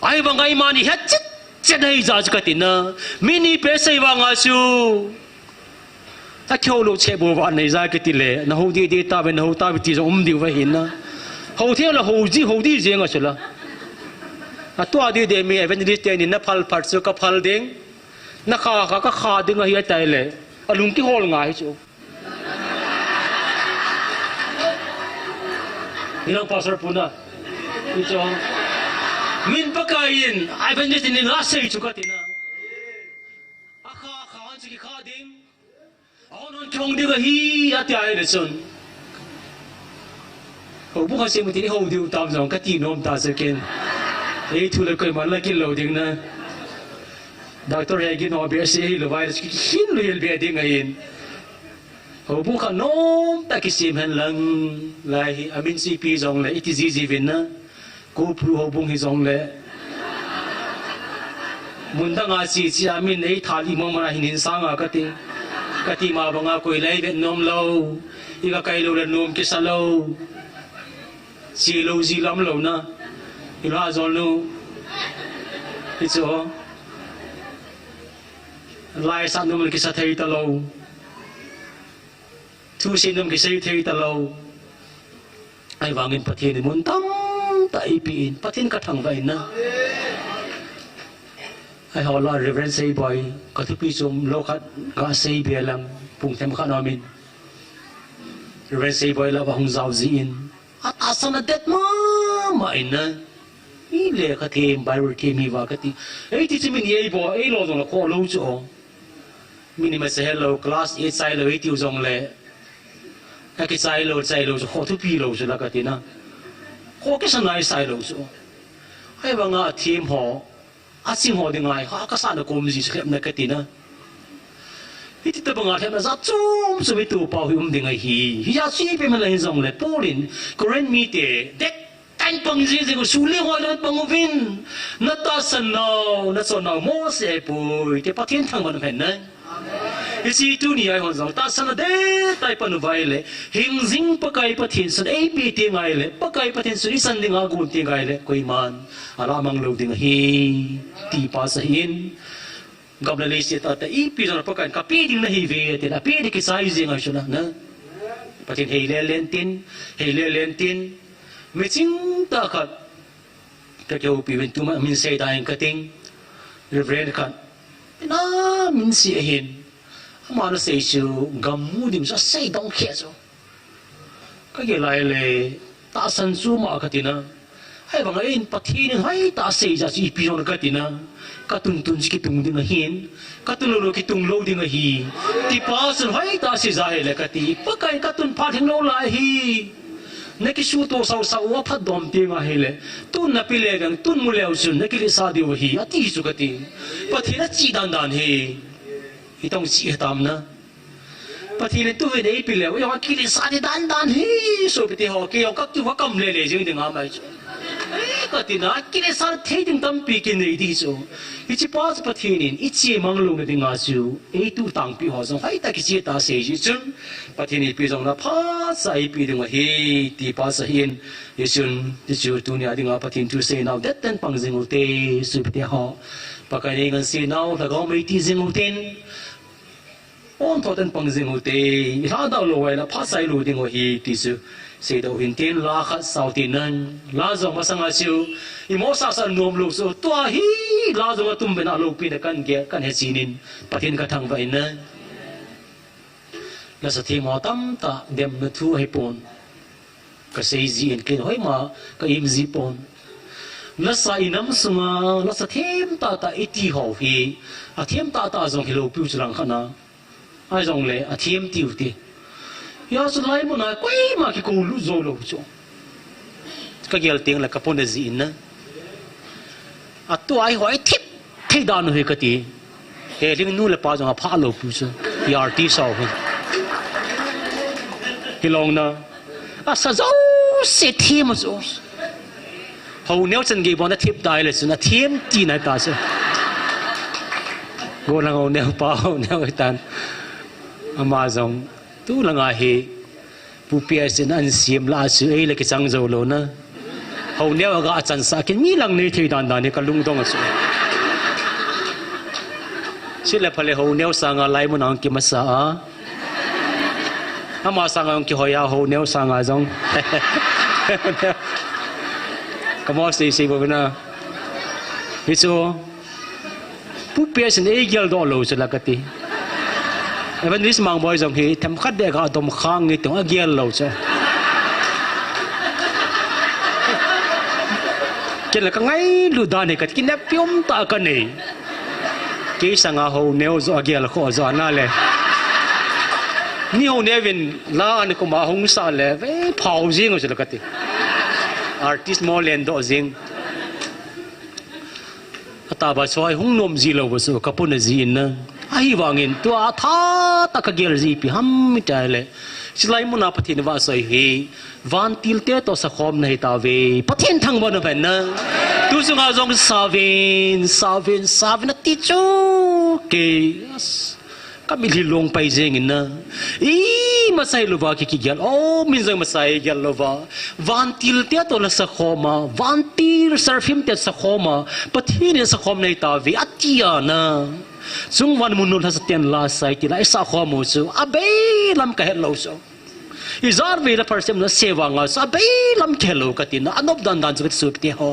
A: ai wang ai ma ni ha chit chit hai za ka ti na mini pe sei wang a chu ta kyo lo che bo wa nei za ka ti le na ho di ta ben ho ta bi ti zong di wa hin na ho the la ho di jeng a chu la a to a di de mi evangelist te ni na phal phat chu ka phal ding na kha ding a hi tai le alung ki hol ngai chu ilang pastor puna icho min pakain ai ban ni tin la sei chu ka tina a kha an chi kha ding on on chong ding a hi a ti ai le chun ho bu kha se mu ti ho diu tam jong ka ti nom ta se ken ei thu le koi man la ki lo ding na Dr. Hagin o BSc lo virus ki hin lo yel be ding ain ho bu kha nom ta ki sim han lang lai amin CP jong le iti ji vin na ko pru ho bung hi jong le mun da nga si chi amin ei thali mo ma hin sang a ka ti ma ba nga koi lai ve nom lo i ka kai lo le nom ki sa lo si lo ji lam lo na i la jong lo i cho lai sa num ki sa thei ta lo thu sin num ki sei thei ta lo ai wangin pathin ni mun tam ta ip in pathin ka thang vai na ai ho la reverend sei boy ka thu pi sum lo khat ga sei be lam pung them kha no min reverend sei boy la hong zau zi in asana det ma in na i le ka them bible the mi wa ka ti ei ti chi min ye bo ei lo jong la kho lo chu minima say hello class 8 sai lo 8 jong le ka ki sai lo kho thu pi lo la ka ti na kho ke san nai sai lo so ai ba nga team ho a sing ho de ngai ha ka sa na kom ji se na ka ti na hi ti ta ba nga the na za chum so bi tu pa hu de ngai hi ya si pe ma la jong le polin koren mi te dek tan pang ji ko su le ho la pang vin na ta san no na so no mo se pu te pa thiên thang ban phen na isi tu ni ai hon zong ta san de tai pan vai le hing jing pakai pathin san ei pi ti ngai le pakai pathin su ni san ding a gun ti ngai le koi man ala mang lo ding hi ti pa sa hin gab le se ta i pi zon pakai ka pi ding na hi ve te na pi de ki sai jing a shuna na pathin hei le len tin me ching ta khat ka kyo pi wen tu ma min sei ta en ka ting reverend khat na min si hin ma no sei chu gam mu dim sa sei dong khe so ka ge lai le ta san chu ma ka ti na hai bang in pathin hai ta sei ja chi pi ron ka ti na ka tun ki tung ding hin ka tun lo ki tung lo ding hi ti pa san hai ta si za he le ka ti pa kai ka tun pha thing lo lai hi na ki su to sau wa phat dom ti nga he le tun na pi le gang tun mu leo sun na ki le sa di wa hi ati chu ka ti pathin a chi dan he itong si tam na pati le tu ve dei pi le yo ki le sa de dan hi so bi te ho ki yo ka tu wa kam le jing de nga mai ka ti na ki le sa the ding tam pi ki nei di so ichi pas pati nin ichi mang lu de nga su e tu tang pi ho song hai ta ki chi ta se ji chun pati ni pi jong na pha sai pi de nga he ti pa sa hin yesun ti chu tu ni adi nga pati tu se now that ten pang jing te su bi te ho pa ka ni ngan si now la go mai ti jing ten on to ten pang jing te ha da lo wa la pha sai lu ding hi ti su se do hin tin la kha sau tin nan la zo ma sang a siu i mo sa sa nom lu so to hi la zo tum be na lo pi na kan ge kan he sinin pathin ka thang vai na la sa thi mo tam ta dem na thu he pon ka sei ji en ken hoi ma ka im ji pon la sa inam sunga la sa them ta iti ho hi a them ta zong hi lo pi chulang khana ai dòng lệ à thiêm tiêu ti, ya số lại một ngày quay mà cái cô lú rồi lú chỗ, cái kiểu tiếng là cái phone gì nữa, ตัวไอ้หอยทิพที่ดานเฮกตีเฮลิงนู่นเลยป้าจงอาพาโลปุษยาร์ตีสาวคนฮิลองนะสะเจ้าเสียทีมจ้ะเขาเนี่ยฉันกีบวันนั้นทิพได้เลยสินะทีมจีนไอ้ตาสิกูลังเอาเนี่ยป้าเนี่ยไอ้ตันอามาจงตู้ลังอาเฮผู้เปียสินอันเสียมลาสุเอเลยกิจังโจโลนะเขาเนี่ยก็อาจารย์สักมีลังนี่ที่ดันนี่ก็ลุงตงสุสิเลพเลยเขาเนี่ยสังอะไรมันอังกิมาสาอามาสังอังกิหอยาเขาเนี่ยสังอาจงก็มอสีบุญนะฮิโซผู้เปียสินเอเกลดอลโลสุดละกติไอ้วันนี้สมังบอยจงฮีทำขัดเด็กอาตมข้างนี่ต้องเกลโลจ้ะเกี่ยวกับไงลูดานนี่ก็กินเนพิอมตากันนี่กี่สังอาหูเนวจะเกลข้อจะน่าเลยนี่หูเนวินลาอันนี้ก็มาหงสารเลยเว้ยเผาจริงสุดละกติอาร์ติสต์มอลเลนโดจริงตาบาสวยหงนมจีโลบสุกับปุ่นจีนนะไอ้วางินตัวท่าตะกเกลจีพิฮัมมิตาเลยสไลมุนาปฏินวาสวยเฮวันติลเตตัวสักคมในตาเวปฏินทั้งวันเป็นนะตัวสุงอาจงซาวินติจูเกก็มีที่ลงไปเจงินนะมาใส่ลูกว่ากี่เกลโอ้มินจังมาใส่เกลลูกว่าวันติลเตตัวละสักคมวันติลเซอร์ฟิมเตสักคมปฏินสักคมในตาเวอัติยานะซุงวันมุนุลฮัสเตียนลาไซติลาอิสาขโมซูอาเบลำกะเฮลโลซูอิซาร์เวลาพาร์เซมนะเซวังอาซาเบลำกะเฮลโลกตินะอันอบดันจุดสุดที่เขา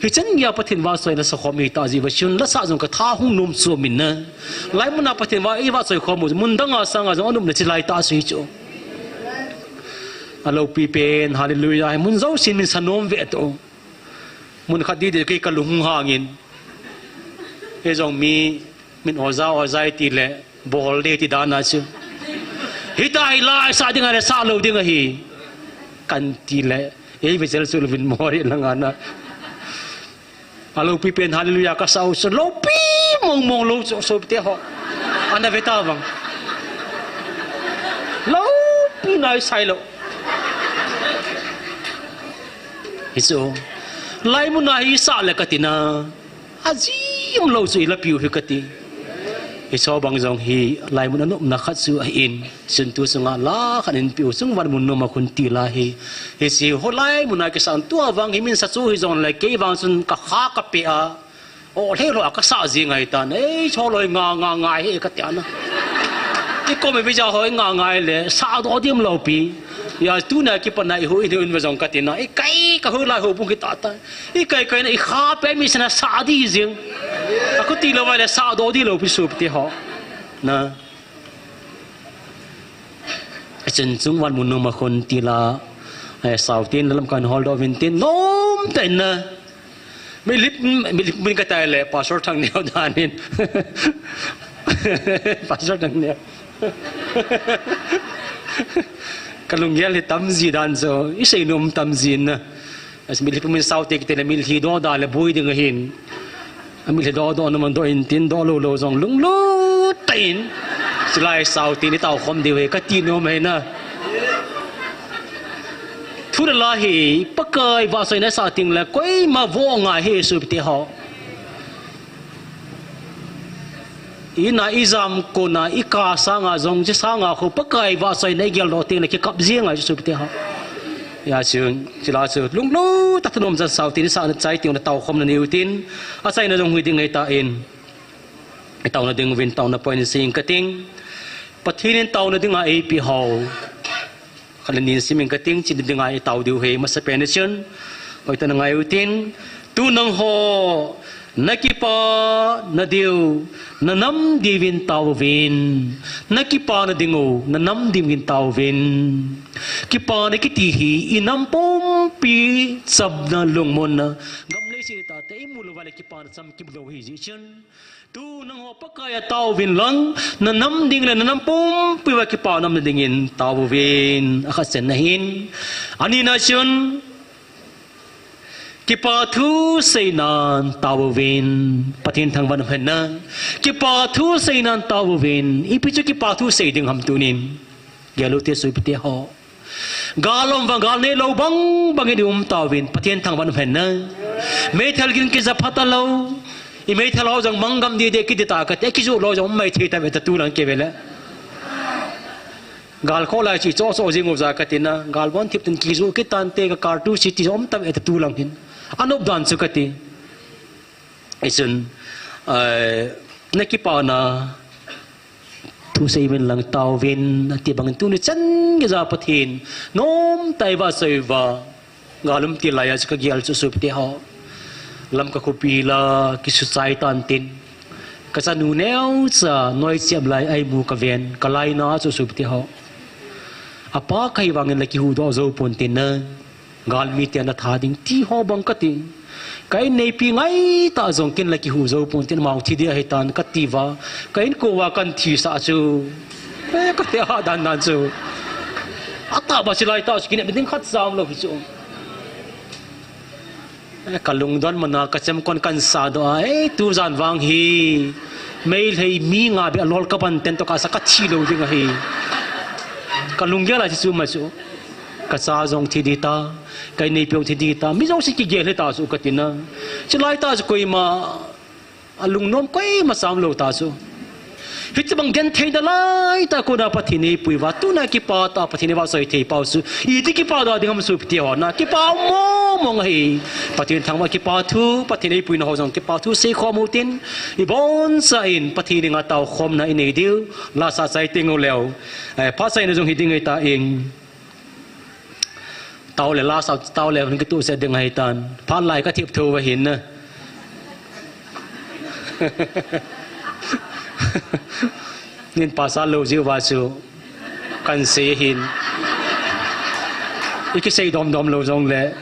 A: ฮิจันยาปฏินวาสวยนะสักขโมตาจีวชุนละสะจงกะท่าหุงนุมซูมินนะไลมุนาปฏินวาอีวาสวยขโมมุนดังอาสังอาจงอนุมเนจิไลตาสุยจูอัลลอฮฺปีเป็นฮาเลลูยามุนเจ้าสินมินสนมเวทโอมุนขัดดีเด็กกะลุงหางินเอจงมีมินโอซาตีเล่บอลเดติดานาชูฮิตาฮิลาสาดิงอะไรสาลูดิงฮีกันตีเล่เอวิเซลสุลวินมอริลังอานะอาลูปีเป็นฮาเลลูยาก็สาวสโลปีมองลูสุบเตะฮออันนั้นเวทาวังลูปีนายไซโลฮิโซไลมุนาฮิสาเลกตินาอาจีมลูสุอิลปิวฮิกติฮิโซบังจงฮีไลมุนานุมนักขัดสุอินสุนตุสุงาลาขันอินปิวสุงวันมุนนุมาคุณตีลาฮีฮิซิโฮไลมุนากิสันตัววังฮิมินสัตสุฮิจงไลเกวังสุนกะขากะเปียโอ้เทโรอักษะจิงไงตาเอ้ชอลอยงาเฮกติอานะอีก็ไม่วิจารณ์งาเลยสาดอดีมลูปียาตูน่ะคิดปนายหูอินวันจงกตินะไอ้ไก่ก็หูลายหูปุ่งกิตาตาไอ้ไก่นะไอ้ข้าเป็นมิสนะสาดีจิงaku tilo wala sa do di lo pisup ti ho na chen chung wan mun ma khon tila ai sau tin lam kan hol do vin tin nom ten na mi lip min ka tai le pastor thang neo danin pastor thang neo kalung yel hi tam ji dan so isei nom tam jin na as mi lip min sau te ki te mil hi do da le bui ding hinมีเหตุดอนันโดอินตินดอโลจงลุงลุตินสลายสาวตีนี่เต่าคมดีเวก็ตีนโนไม่นะทุเรลาฮีปะเกยว่าสวยในสาวติงแล้วก็มาว่องไงเฮสุบตีหออีน่าอิจามโกน่าอีกาสังอาจงจะสังอาเขาปะเกยว่าสวยในเกลโลติงแล้วก็กับเสียงไงสุบตีหอยาซึ่งจิลาซึ่งลุงนู้ตัดถนนจะสาวตีนสาวใจติงในเต่าคมในนิวตินอาศัยในดงหุ่ยติงในตาเอ็นในเต่าในดึงวินเต่าในปอยในสิงกติงปะทีนินเต่าในดึงไอพีฮอลขันนินสิมิงกติงจินดึงไอเต่าดิวเฮมาสเปนชั่นไว้ตั้งไงอุตินตูนังโฮนักกีฬานาดิวนันน้ำดีวินตาววินนักกีฬานาดิงูนันน้ำดีวินตาววินกีฬานักตีฮีอินัมปมปีสับนาลงมนนะกำเลยสิตาเตอิมูลวาเลกีฬาสัมกิบโลฮิจิชันตูนังหัวปะกายตาววินลังนันน้ำดิ่งเลยนันน้ำปมปีว่ากีฬาน้ำดิ่งินตาววินอาคัสเซนนะฮินอันนี้นะชันก ki pa thu sei nan taw win pathin thang ban phen na ki pa thu sei nan taw win ipi chu ki pa thu sei ding ham tunin gelu te sui pite ho galom wa gal ne lo bang bang ni taw win pathin thang ban phen na me thal gin ki za phata lo i me thal ho jang mangam di de ki de ta ka te ki ju lo jang mai the ta be ta tu lang ke vela gal kho lai chi cho so jing u za ka tin na gal bon thip tin ki ju ki tan te ka kartu chi ti om ta be ta tu lang hin anop dan su ka ti isun na ki pa na thu sei men lang taw vin ti bang tu ni chan ge za pathin nom tai wa sei wa galum ti la ya ka gial chu su ti ho lam ka ko pi la ki su chai tan tin ka cha nu neu cha noi chiam lai ai mu ka ven ka lai na chu su ti ho apa kai wangin la ki hu do zo pon tin na gal mi te na tha ding ti ho bang ka ti kai nei pi ngai ta zong kin la ki hu zo pon tin mau thi dia he tan ka ti wa kain ko wa kan thi sa chu ka te ha dan dan chu ata ba si lai ta skin be ding khat sam lo chu kalung don mana ka chem kon kan sa do tu zan wang hi mail hei mi nga be lol ka ban ten to ka sa ka thi lo ding hi kalung ya la chu ma chu ka sa zong thi di ta kai nei pyong thi di ta mi zong si ki ge le ta su ka tin na chlai ta su koi ma alung nom koi ma sam lo ta su hit bang gen thei da lai ta ko na pathi nei pui wa tu na ki pa ta pathi ne wa soi thei pau su i ti ki pa da ding ham su pti ho na ki pa mo mong hi pathi thang ma ki pa thu pathi nei pui na ho jong ki pa thu se kho mu tin i bon sa in pathi ni nga taw khom na i nei diu la sa sai ting o leo pa sai na jong hi ding ai ta eng tao le la sao tao le cái tu sẽ đừng hay tan phan lại cái thiệp thù và hiện nè nên pa sa lâu diêu và su cần sẽ hiện cái xây đom đom lâu rong lệ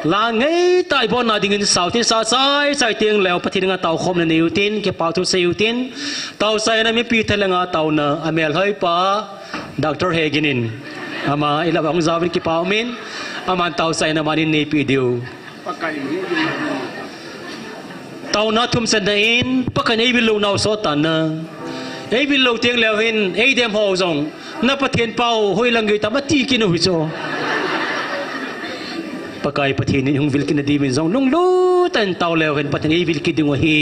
A: là ngay tại bọn nào đình sao thì sao sai tiếng leo phát hiện nga tàu không nên ưu tiên cái bảo thu xây ưu tiên tàu xây này mới pi thay là nga tàu nè amel hơi pa Dr. Haginin ama ila bang zawin ki pa min aman taw sai na manin nei pi diu taw na thum san dain pakan ei bilu naw so tan na ei bilu tiang lew hin ei dem ho zong na pathian pau hoi lang gi ta ma ti ki no hi so pakai pathian ni hung vil ki na di min zong lung lu tan taw lew hin pathian ei vil ki ding wa hi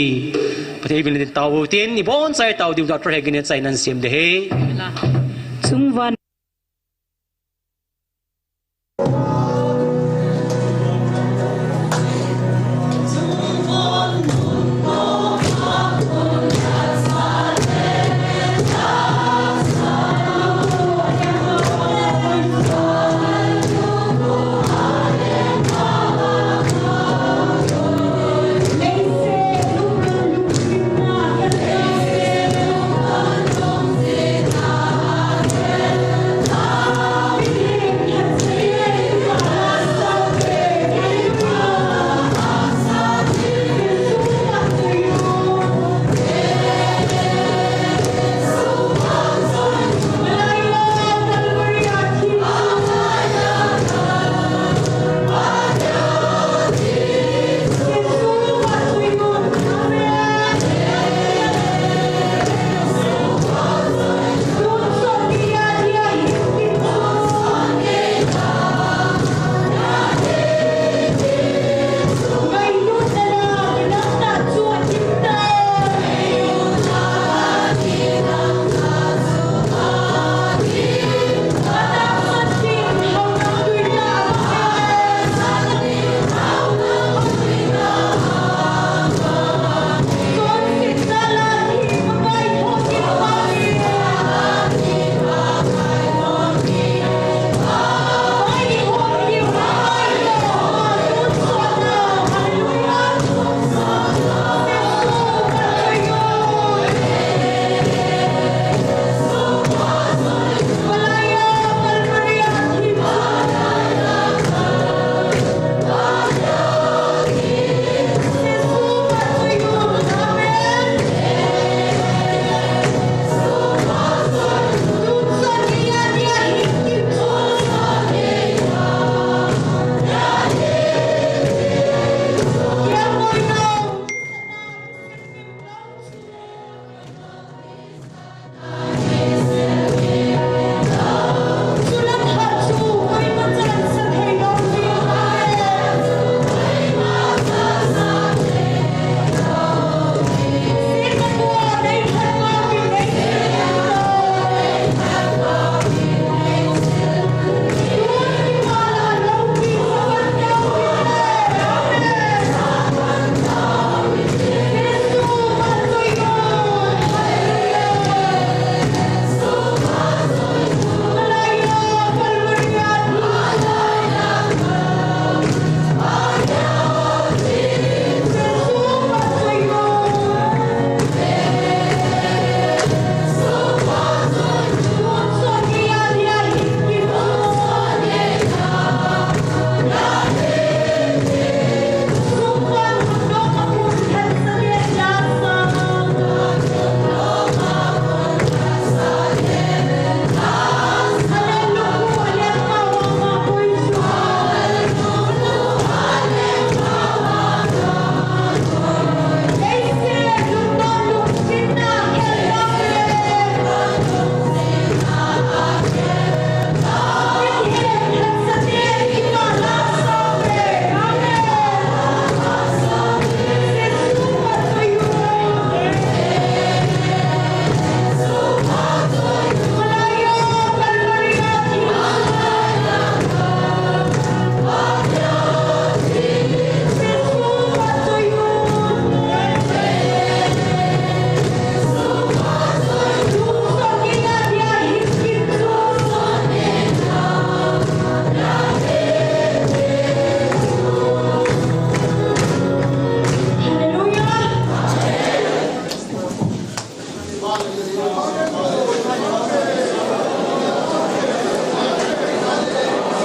A: pathian ei vil ni taw tin ni bon sai taw diu Dr. Hagin sai nan sim de he sungwan